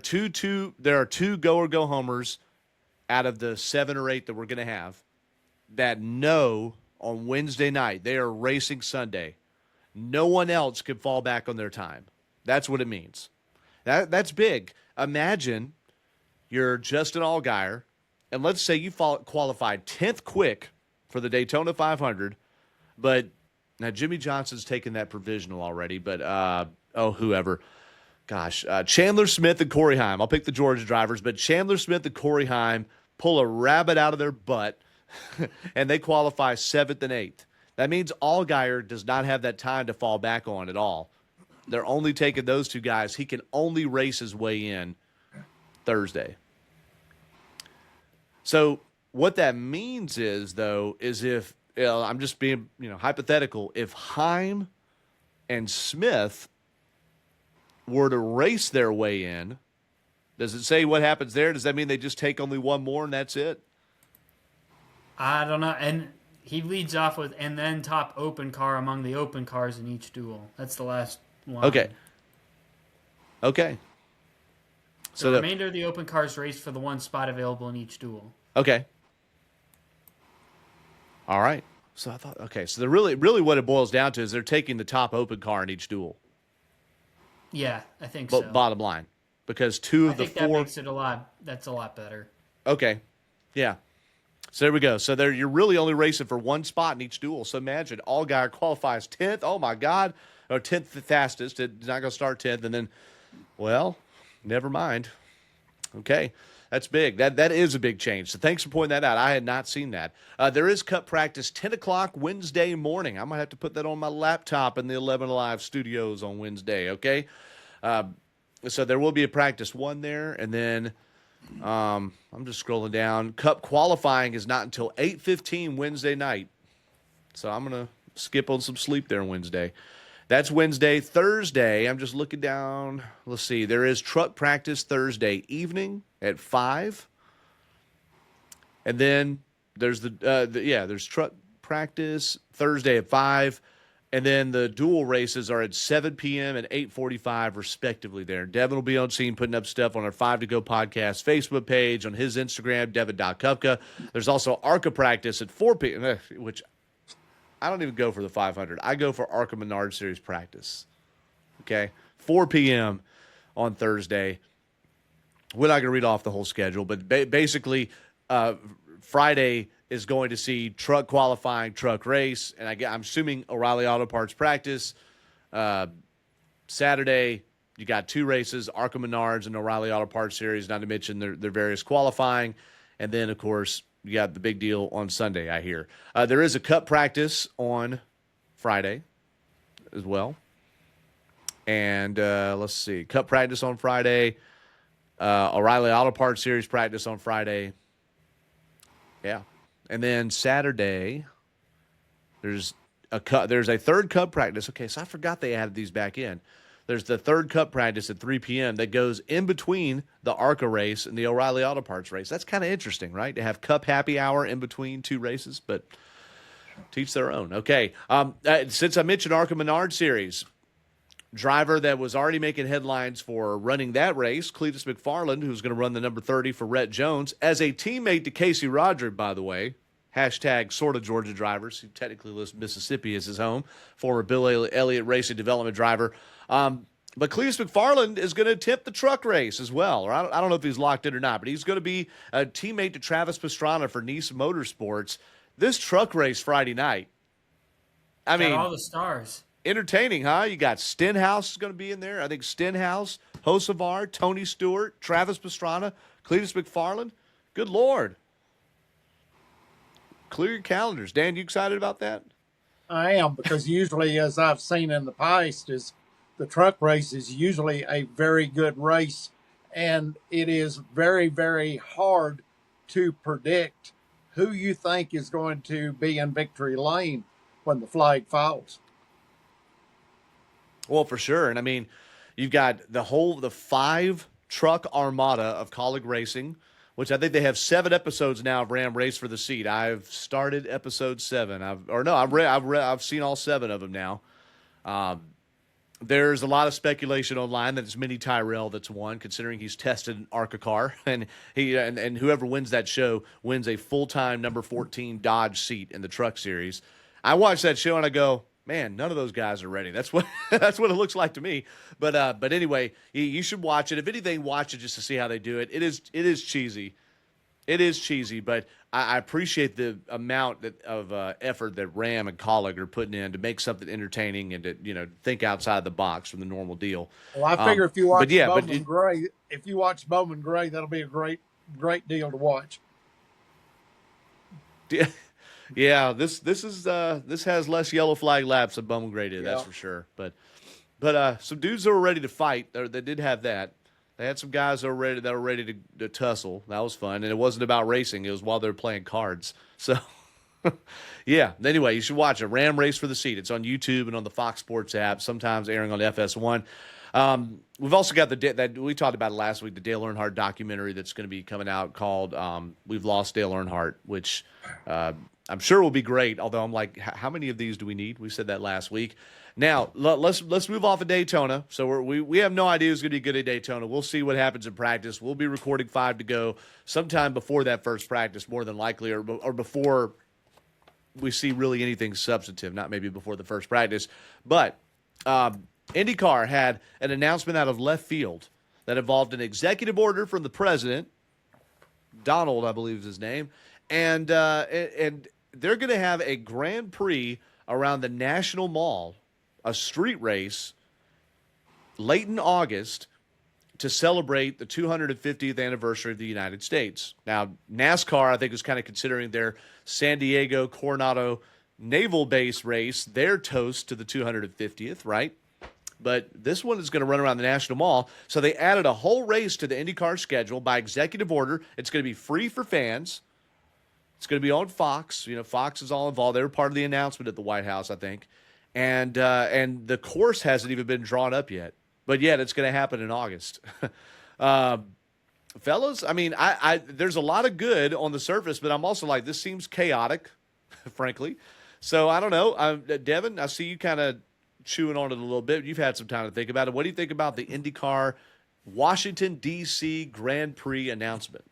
two go or go homers out of the 7 or 8 that we're going to have that know on Wednesday night they are racing Sunday. No one else could fall back on their time. That's what it means. That's big. Imagine you're Justin Allgaier, and let's say you qualified 10th quick for the Daytona 500, but now Jimmy Johnson's taken that provisional already, but whoever. Gosh, Chandler Smith and Corey Heim. I'll pick the Georgia drivers, but Chandler Smith and Corey Heim pull a rabbit out of their butt, and they qualify 7th and 8th. That means Allgaier does not have that time to fall back on at all. They're only taking those two guys. He can only race his way in Thursday. So what that means is, though, is if I'm just being hypothetical, if Heim and Smith were to race their way in, does it say what happens there? Does that mean they just take only one more and that's it? I don't know. And he leads off with, and then top open car among the open cars in each duel. That's the last line. Okay. So the remainder of the open cars race for the one spot available in each duel. Okay. All right. So I thought, okay. So really what it boils down to is they're taking the top open car in each duel. Yeah, I think so. Bottom line. Because two of the 4. That makes it that's a lot better. Okay. Yeah. So there we go. So you're really only racing for one spot in each duel. So imagine Allgaier qualifies 10th. Oh, my God. Or 10th the fastest. It's not going to start 10th. And then, well, never mind. Okay. That's big. That is a big change. So thanks for pointing that out. I had not seen that. There is Cup practice 10 o'clock Wednesday morning. I might have to put that on my laptop in the 11 Alive studios on Wednesday, okay? So there will be a practice 1 there. And then I'm just scrolling down. Cup qualifying is not until 8:15 Wednesday night. So I'm going to skip on some sleep there on Wednesday. That's Wednesday. Thursday, I'm just looking down. Let's see. There is truck practice Thursday evening at 5. And then there's there's truck practice Thursday at 5. And then the dual races are at 7 p.m. and 8:45 respectively there. Devin will be on scene putting up stuff on our 5 to Go podcast Facebook page, on his Instagram, devin.kupka. There's also ARCA practice at 4 p.m., which I don't even go for the 500. I go for ARCA Menard Series practice. Okay? 4 p.m. on Thursday. We're not going to read off the whole schedule, but basically Friday is going to see truck qualifying, truck race, and I'm assuming O'Reilly Auto Parts practice. Saturday, you got 2 races, ARCA Menards and O'Reilly Auto Parts Series, not to mention their various qualifying. And then, of course, you got the big deal on Sunday, I hear. There is a Cup practice on Friday as well. And let's see, Cup practice on Friday, O'Reilly Auto Parts Series practice on Friday. Yeah. And then Saturday, there's a 3rd Cup practice. Okay, so I forgot they added these back in. There's the 3rd Cup practice at 3 p.m. that goes in between the ARCA race and the O'Reilly Auto Parts race. That's kind of interesting, right? To have Cup happy hour in between 2 races, but teach their own. Okay, since I mentioned ARCA Menard Series, driver that was already making headlines for running that race, Cletus McFarland, who's going to run the number 30 for Rhett Jones, as a teammate to Casey Roderick, by the way. Hashtag sort of Georgia drivers, who technically lists Mississippi as his home. Former Bill Elliott Racing Development driver. But Cletus McFarland is going to attempt the truck race as well. Or I don't know if he's locked in or not, but he's going to be a teammate to Travis Pastrana for Nice Motorsports. This truck race Friday night. I mean, all the stars. Entertaining, huh? You got Stenhouse is going to be in there. I think Stenhouse, Hocevar, Tony Stewart, Travis Pastrana, Cletus McFarland. Good Lord. Clear your calendars. Dan, you excited about that? I am, because usually, as I've seen in the past, is the truck race is usually a very good race, and it is very, very hard to predict who you think is going to be in victory lane when the flag falls. Well, for sure. And I mean, you've got the 5 truck armada of Colleague Racing, which I think they have 7 episodes now of Ram Race for the Seat. I've started episode 7. I've seen all 7 of them now. There's a lot of speculation online that it's Mini Tyrell that's won, considering he's tested an ARCA car, and and whoever wins that show wins a full-time number 14 Dodge seat in the Truck Series. I watch that show and I go, man, none of those guys are ready. That's what that's what it looks like to me. But anyway, you should watch it. If anything, watch it just to see how they do it. It is cheesy. It is cheesy, but I appreciate the amount of effort that Ram and Colleague are putting in to make something entertaining and to think outside the box from the normal deal. Well, I figure if you watch Bowman Gray, that'll be a great deal to watch. Yeah, this has less yellow flag laps than Bowman Gray did, that's for sure. But some dudes that were ready to fight, they did have that. They had some guys that were ready to tussle. That was fun, and it wasn't about racing. It was while they were playing cards. So, yeah. Anyway, you should watch it. Ram Race for the Seat. It's on YouTube and on the Fox Sports app, sometimes airing on FS1. We've also got that we talked about it last week, the Dale Earnhardt documentary that's going to be coming out called We've Lost Dale Earnhardt, which I'm sure will be great, although I'm like, how many of these do we need? We said that last week. Now, let's move off of Daytona. So we have no idea who's going to be good at Daytona. We'll see what happens in practice. We'll be recording 5 to go sometime before that first practice, more than likely, or before we see really anything substantive, not maybe before the first practice. But IndyCar had an announcement out of left field that involved an executive order from the president, Donald, I believe is his name, and they're going to have a Grand Prix around the National Mall, a street race, late in August to celebrate the 250th anniversary of the United States. Now, NASCAR, I think, is kind of considering their San Diego Coronado Naval Base race their toast to the 250th, right? But this one is going to run around the National Mall. So they added a whole race to the IndyCar schedule by executive order. It's going to be free for fans. It's going to be on Fox. Fox is all involved. They were part of the announcement at the White House, I think. And the course hasn't even been drawn up yet. But yet it's going to happen in August. Fellas, I mean, I there's a lot of good on the surface, but I'm also like, this seems chaotic, frankly. So I don't know. Devin, I see you kind of chewing on it a little bit. You've had some time to think about it. What do you think about the IndyCar Washington, D.C. Grand Prix announcement?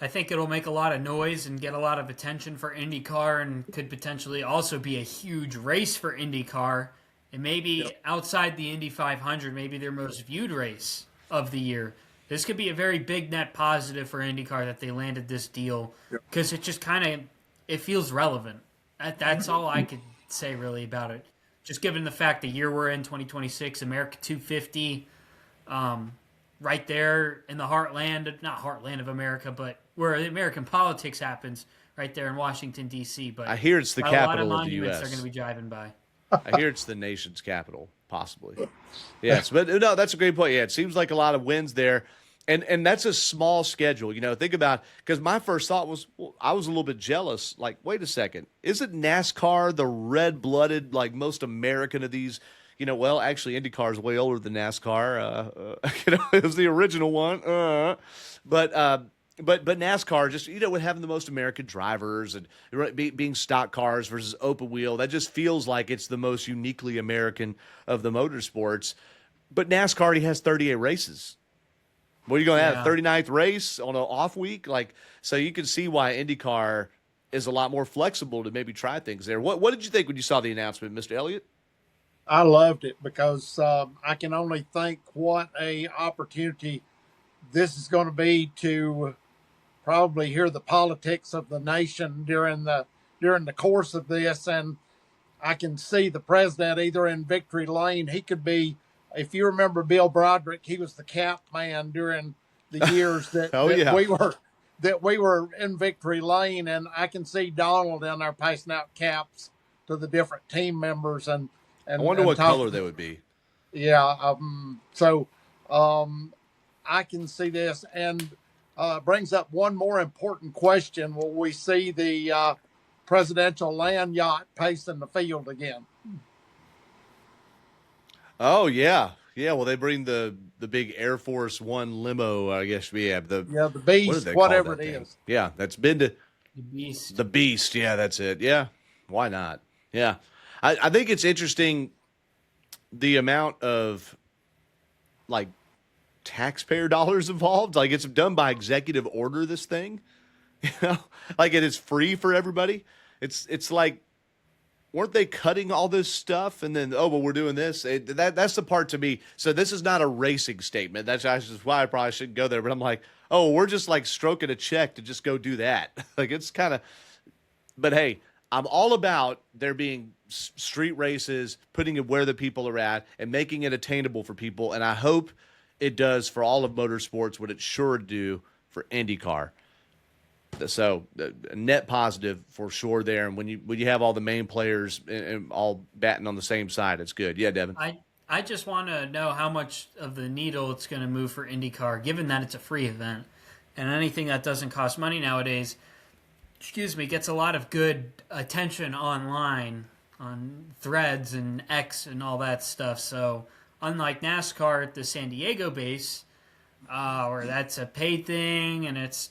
I think it'll make a lot of noise and get a lot of attention for IndyCar and could potentially also be a huge race for IndyCar. And maybe outside the Indy 500, maybe their most viewed race of the year. This could be a very big net positive for IndyCar that they landed this deal because it just it feels relevant. That's all I could say really about it. Just given the fact the year we're in, 2026, America 250, right there in the heartland, not heartland of America, but where American politics happens, right there in Washington, D.C. But I hear it's the capital of the U.S. They're going to be driving by. I hear it's the nation's capital, possibly. Yes, but no, that's a great point. Yeah, it seems like a lot of wins there. And that's a small schedule. Think about, because my first thought was, I was a little bit jealous. Like, wait a second. Isn't NASCAR the red-blooded, like, most American of these? Well, actually, IndyCar is way older than NASCAR. It was the original one. But NASCAR just, with having the most American drivers and being stock cars versus open wheel, that just feels like it's the most uniquely American of the motorsports. But NASCAR already has 38 races. What are you going to have, 39th race on an off week? So you can see why IndyCar is a lot more flexible to maybe try things there. What did you think when you saw the announcement, Mr. Elliott? I loved it because I can only think what a opportunity this is going to be to probably hear the politics of the nation during the course of this. And I can see the president either in victory lane. He could be, if you remember Bill Broderick, he was the cap man during the years that, we were in victory lane. And I can see Donald down there passing out caps to the different team members. And I wonder what color they would be. Yeah. I can see this, and brings up one more important question. Will we see the presidential land yacht pacing the field again? Oh, yeah. Yeah, well, they bring the big Air Force One limo, I guess we have. The Beast, whatever it is. Yeah, that's been to the Beast. The Beast, yeah, that's it. Yeah, why not? Yeah. I think it's interesting. the amount of like taxpayer dollars involved. Like it's done by executive order. This thing, like it is free for everybody. It's like, weren't they cutting all this stuff and then, oh, well, we're doing this? That's the part to me. So this is not a racing statement. That's why I probably shouldn't go there. But I'm like, oh, we're just like stroking a check to just go do that. Like it's kind of, but hey, I'm all about there being street races, putting it where the people are at and making it attainable for people. And I hope it does for all of motorsports what it sure do for IndyCar. So net positive for sure there. And when you have all the main players and all batting on the same side, it's good. Yeah, Devin. I just want to know how much of the needle it's going to move for IndyCar, given that it's a free event. And anything that doesn't cost money nowadays, gets a lot of good attention online on threads and X and all that stuff. So unlike NASCAR at the San Diego base, where that's a paid thing and it's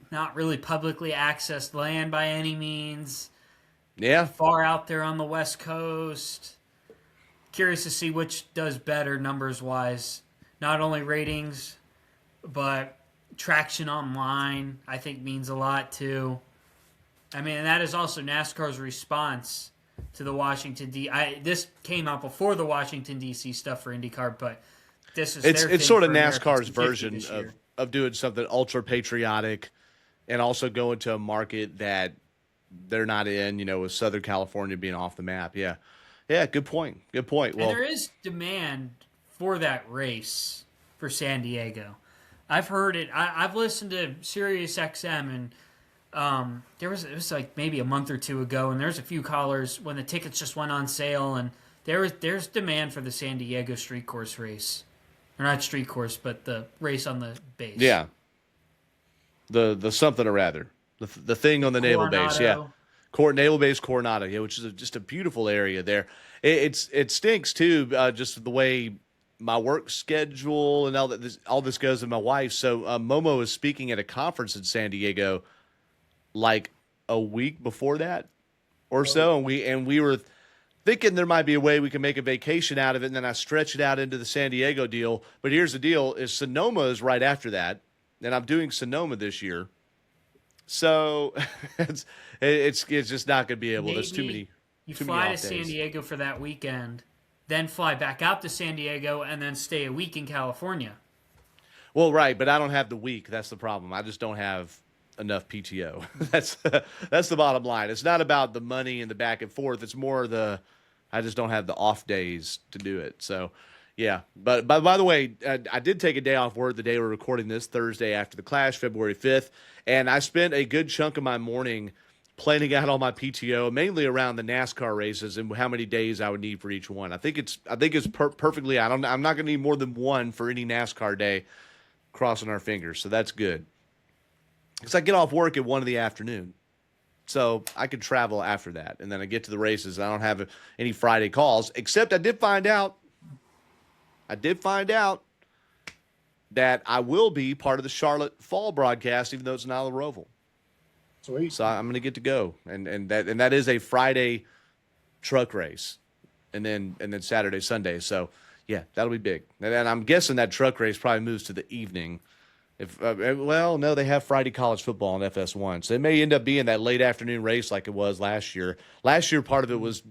not really publicly accessed land by any means. Yeah. Far out there on the West Coast. Curious to see which does better numbers-wise. Not only ratings, but traction online, I think means a lot too. I mean, and that is also NASCAR's response to the Washington D.C. This came out before the Washington D.C. stuff for IndyCar, but this is it's sort of NASCAR's version of doing something ultra patriotic. And also going to a market that they're not in, with Southern California being off the map. Yeah. Yeah, good point. Good point. Well, and there is demand for that race for San Diego. I've heard it. I've listened to Sirius XM, and it was like maybe a month or two ago, and there's a few callers when the tickets just went on sale, and there's demand for the San Diego street course race. Or not street course, but the race on the base. Yeah. The something or rather, the thing on the naval base, yeah, naval base Coronado, yeah, which is just a beautiful area there. It stinks too, just the way my work schedule and all this goes with my wife. So Momo is speaking at a conference in San Diego, like a week before that, or so, and we were thinking there might be a way we can make a vacation out of it, and then I stretch it out into the San Diego deal. But here's the deal: is Sonoma is right after that. And I'm doing Sonoma this year, so it's just not going to be able. Maybe there's too many. You fly to San Diego for that weekend, then fly back out to San Diego, and then stay a week in California. Well, right, but I don't have the week. That's the problem. I just don't have enough PTO. That's the bottom line. It's not about the money and the back and forth. It's more I just don't have the off days to do it. So. Yeah, but by the way, I did take a day off work the day we're recording this, Thursday after the Clash, February 5th, and I spent a good chunk of my morning planning out all my PTO, mainly around the NASCAR races and how many days I would need for each one. I think it's perfectly. I'm not going to need more than one for any NASCAR day. Crossing our fingers, so that's good. Because I get off work at 1 p.m, so I could travel after that, and then I get to the races. I don't have any Friday calls, except I did find out that I will be part of the Charlotte fall broadcast, even though it's not the Roval. Sweet. So I'm going to get to go, and that is a Friday truck race, and then Saturday, Sunday. So yeah, that'll be big. And I'm guessing that truck race probably moves to the evening. No, they have Friday college football on FS1, so it may end up being that late afternoon race like it was last year. Last year, part of it was.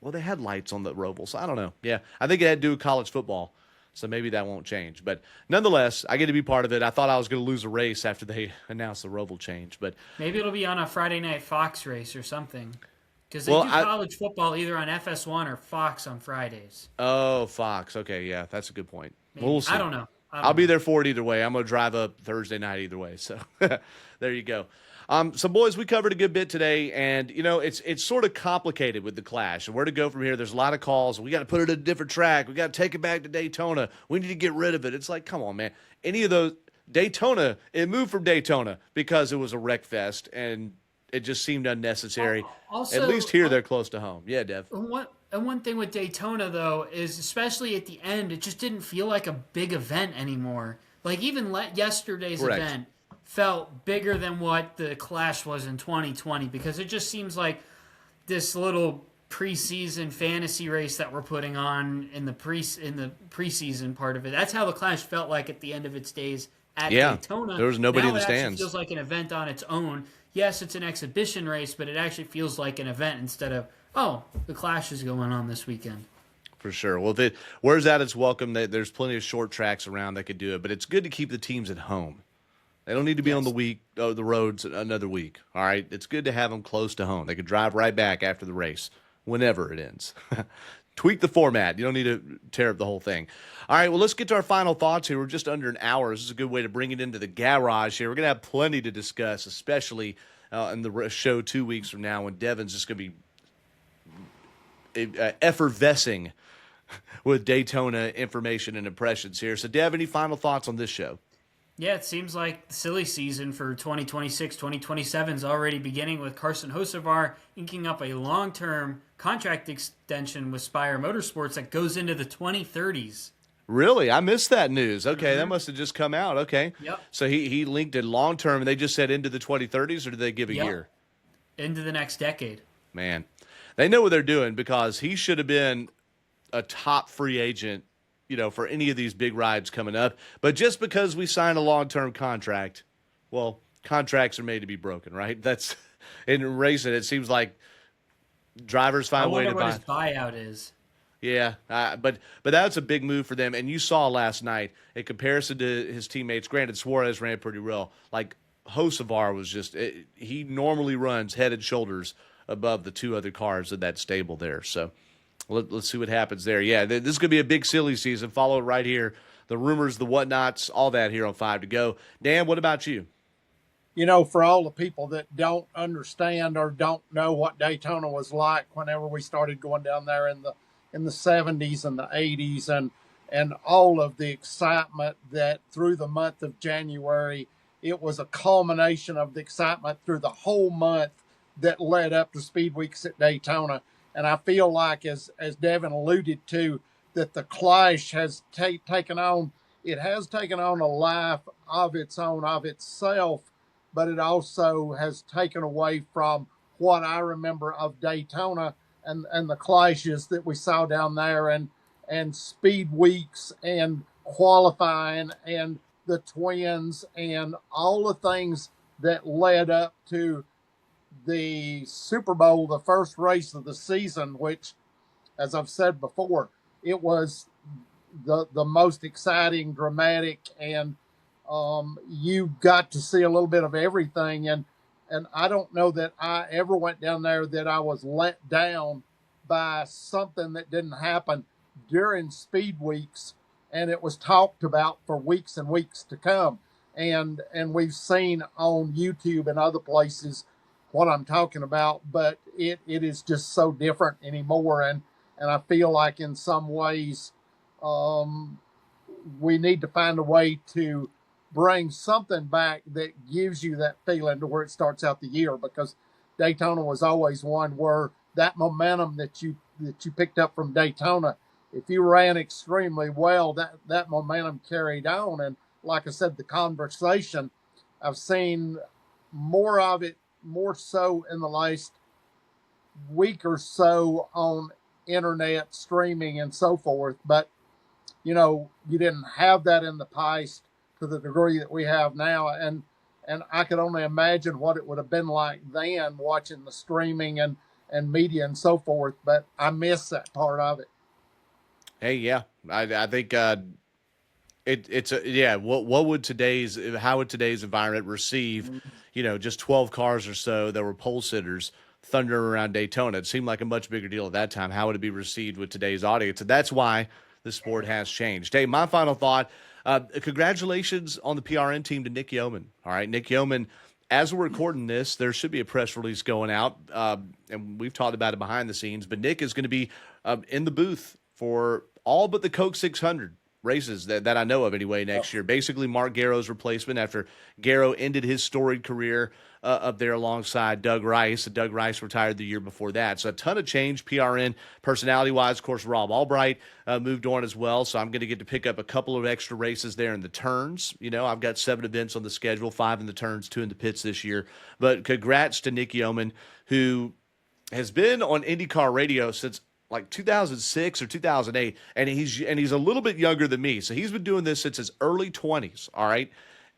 Well, they had lights on the Roval, so I don't know. Yeah, I think it had to do with college football, so maybe that won't change. But nonetheless, I get to be part of it. I thought I was going to lose a race after they announced the Roval change, but maybe it'll be on a Friday night Fox race or something, because they do college football either on FS1 or Fox on Fridays. Oh, Fox. Okay, yeah, that's a good point. Maybe. We'll see. I don't know. I'll be there for it either way. I'm going to drive up Thursday night either way, so there you go. So, boys, we covered a good bit today, and, it's sort of complicated with the Clash. And where to go from here, there's a lot of calls. We got to put it at a different track. We got to take it back to Daytona. We need to get rid of it. It's like, come on, man. Any of those – Daytona, it moved from Daytona because it was a wreck fest, and it just seemed unnecessary. Also, at least here they're close to home. Yeah, Dev. And one thing with Daytona, though, is especially at the end, it just didn't feel like a big event anymore. Like, even yesterday's event felt bigger than what the Clash was in 2020, because it just seems like this little preseason fantasy race that we're putting on in the preseason part of it. That's how the Clash felt like at the end of its days at Daytona. There was nobody in the stands. Now it actually feels like an event on its own. Yes, it's an exhibition race, but it actually feels like an event instead of, oh, the Clash is going on this weekend. For sure. Well, if it wears out its welcome, there's plenty of short tracks around that could do it, but it's good to keep the teams at home. They don't need to be on the roads another week. All right, it's good to have them close to home. They could drive right back after the race, whenever it ends. Tweak the format. You don't need to tear up the whole thing. All right, well, let's get to our final thoughts here. We're just under an hour. This is a good way to bring it into the garage here. We're going to have plenty to discuss, especially in the show 2 weeks from now when Devin's just going to be effervescing with Daytona information and impressions here. So, Dev, any final thoughts on this show? Yeah, it seems like the silly season for 2026, 2027 is already beginning with Carson Hocevar inking up a long-term contract extension with Spire Motorsports that goes into the 2030s. Really? I missed that news. Okay, that must have just come out. Okay. Yep. So he linked it long-term, and they just said into the 2030s, or did they give a year? Into the next decade. Man, they know what they're doing because he should have been a top free agent, for any of these big rides coming up. But just because we sign a long-term contract, well, contracts are made to be broken, right? That's in racing. It seems like drivers find a way to buy. I wonder what his buyout is. Yeah, but that's a big move for them. And you saw last night, in comparison to his teammates, granted Suarez ran pretty well. Like Hocevar was he normally runs head and shoulders above the two other cars in that stable there. So let's see what happens there. Yeah, this is going to be a big silly season. Follow it right here. The rumors, the whatnots, all that here on 5 to Go. Dan, what about you? For all the people that don't understand or don't know what Daytona was like whenever we started going down there in the 70s and the 80s and all of the excitement that through the month of January, it was a culmination of the excitement through the whole month that led up to Speed Weeks at Daytona. And I feel like, as Devin alluded to, that the Clash has taken on a life of its own, of itself, but it also has taken away from what I remember of Daytona and the clashes that we saw down there and Speed Weeks and qualifying and the twins and all the things that led up to the Super Bowl, the first race of the season, which, as I've said before, it was the most exciting, dramatic, and you got to see a little bit of everything. And I don't know that I ever went down there that I was let down by something that didn't happen during Speed Weeks, and it was talked about for weeks and weeks to come. And we've seen on YouTube and other places what I'm talking about, but it is just so different anymore. And I feel like in some ways we need to find a way to bring something back that gives you that feeling to where it starts out the year, because Daytona was always one where that momentum that you picked up from Daytona, if you ran extremely well, that momentum carried on. And like I said, the conversation, I've seen more of it, more so in the last week or so on internet streaming and so forth. But, you didn't have that in the past to the degree that we have now. And I could only imagine what it would have been like then watching the streaming and media and so forth. But I miss that part of it. Hey, yeah, I think What would how would today's environment receive, just 12 cars or so that were pole sitters thundering around Daytona? It seemed like a much bigger deal at that time. How would it be received with today's audience? And that's why the sport has changed. Hey, my final thought, congratulations on the PRN team to Nick Yeoman. All right, Nick Yeoman, as we're recording this, there should be a press release going out, and we've talked about it behind the scenes, but Nick is going to be in the booth for all but the Coke 600 races that I know of anyway next year. Basically Mark Garrow's replacement after Garrow ended his storied career up there alongside Doug Rice. Doug Rice retired the year before that. So a ton of change PRN personality-wise. Of course, Rob Albright moved on as well, so I'm going to get to pick up a couple of extra races there in the turns. I've got 7 events on the schedule, 5 in the turns, 2 in the pits this year. But congrats to Nick Yeoman, who has been on IndyCar radio since like 2006 or 2008, and he's a little bit younger than me, so he's been doing this since his early 20s. All right,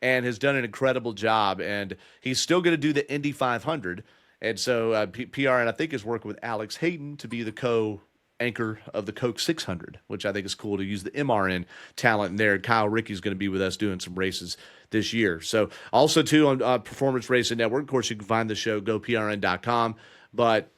and has done an incredible job, and he's still going to do the Indy 500, and so PRN I think is working with Alex Hayden to be the co-anchor of the Coke 600, which I think is cool to use the MRN talent in there. Kyle Rickey's going to be with us doing some races this year. So also too on Performance Racing Network, of course you can find the show goprn.com, but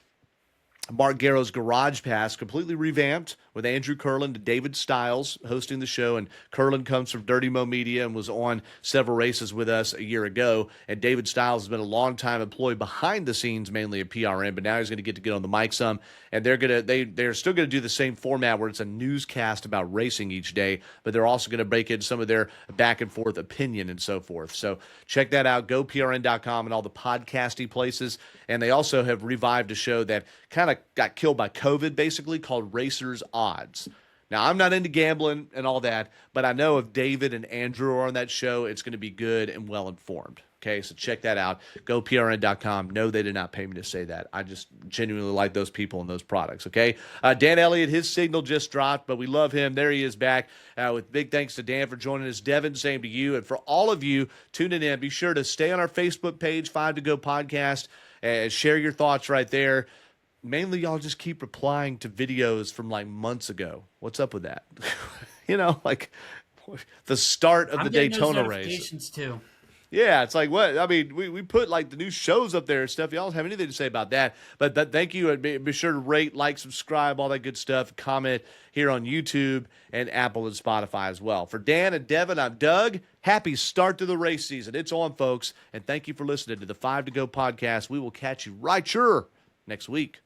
Mark Garrow's Garage Pass completely revamped with Andrew Curlin and David Stiles hosting the show. And Curlin comes from Dirty Mo Media and was on several races with us a year ago. And David Stiles has been a long-time employee behind the scenes, mainly at PRN, but now he's going to get on the mic some. And they're still going to do the same format where it's a newscast about racing each day, but they're also going to break in some of their back and forth opinion and so forth. So check that out, goprn.com and all the podcasty places. And they also have revived a show that kind of got killed by COVID, basically, called Racers Odds. Now, I'm not into gambling and all that, but I know if David and Andrew are on that show, it's going to be good and well-informed. Okay, so check that out. GoPRN.com. No, they did not pay me to say that. I just genuinely like those people and those products, okay? Dan Elliott, his signal just dropped, but we love him. There he is back. With big thanks to Dan for joining us. Devin, same to you. And for all of you tuning in, be sure to stay on our Facebook page, 5 to Go Podcast, and share your thoughts right there. Mainly, y'all just keep replying to videos from like months ago. What's up with that? Like the start of the Daytona race. Notifications too. Yeah, it's like what? I mean, we put like the new shows up there and stuff. Y'all don't have anything to say about that. But thank you. And be sure to rate, like, subscribe, all that good stuff. Comment here on YouTube and Apple and Spotify as well. For Dan and Devin, I'm Doug. Happy start to the race season. It's on, folks. And thank you for listening to the 5 to Go podcast. We will catch you right sure next week.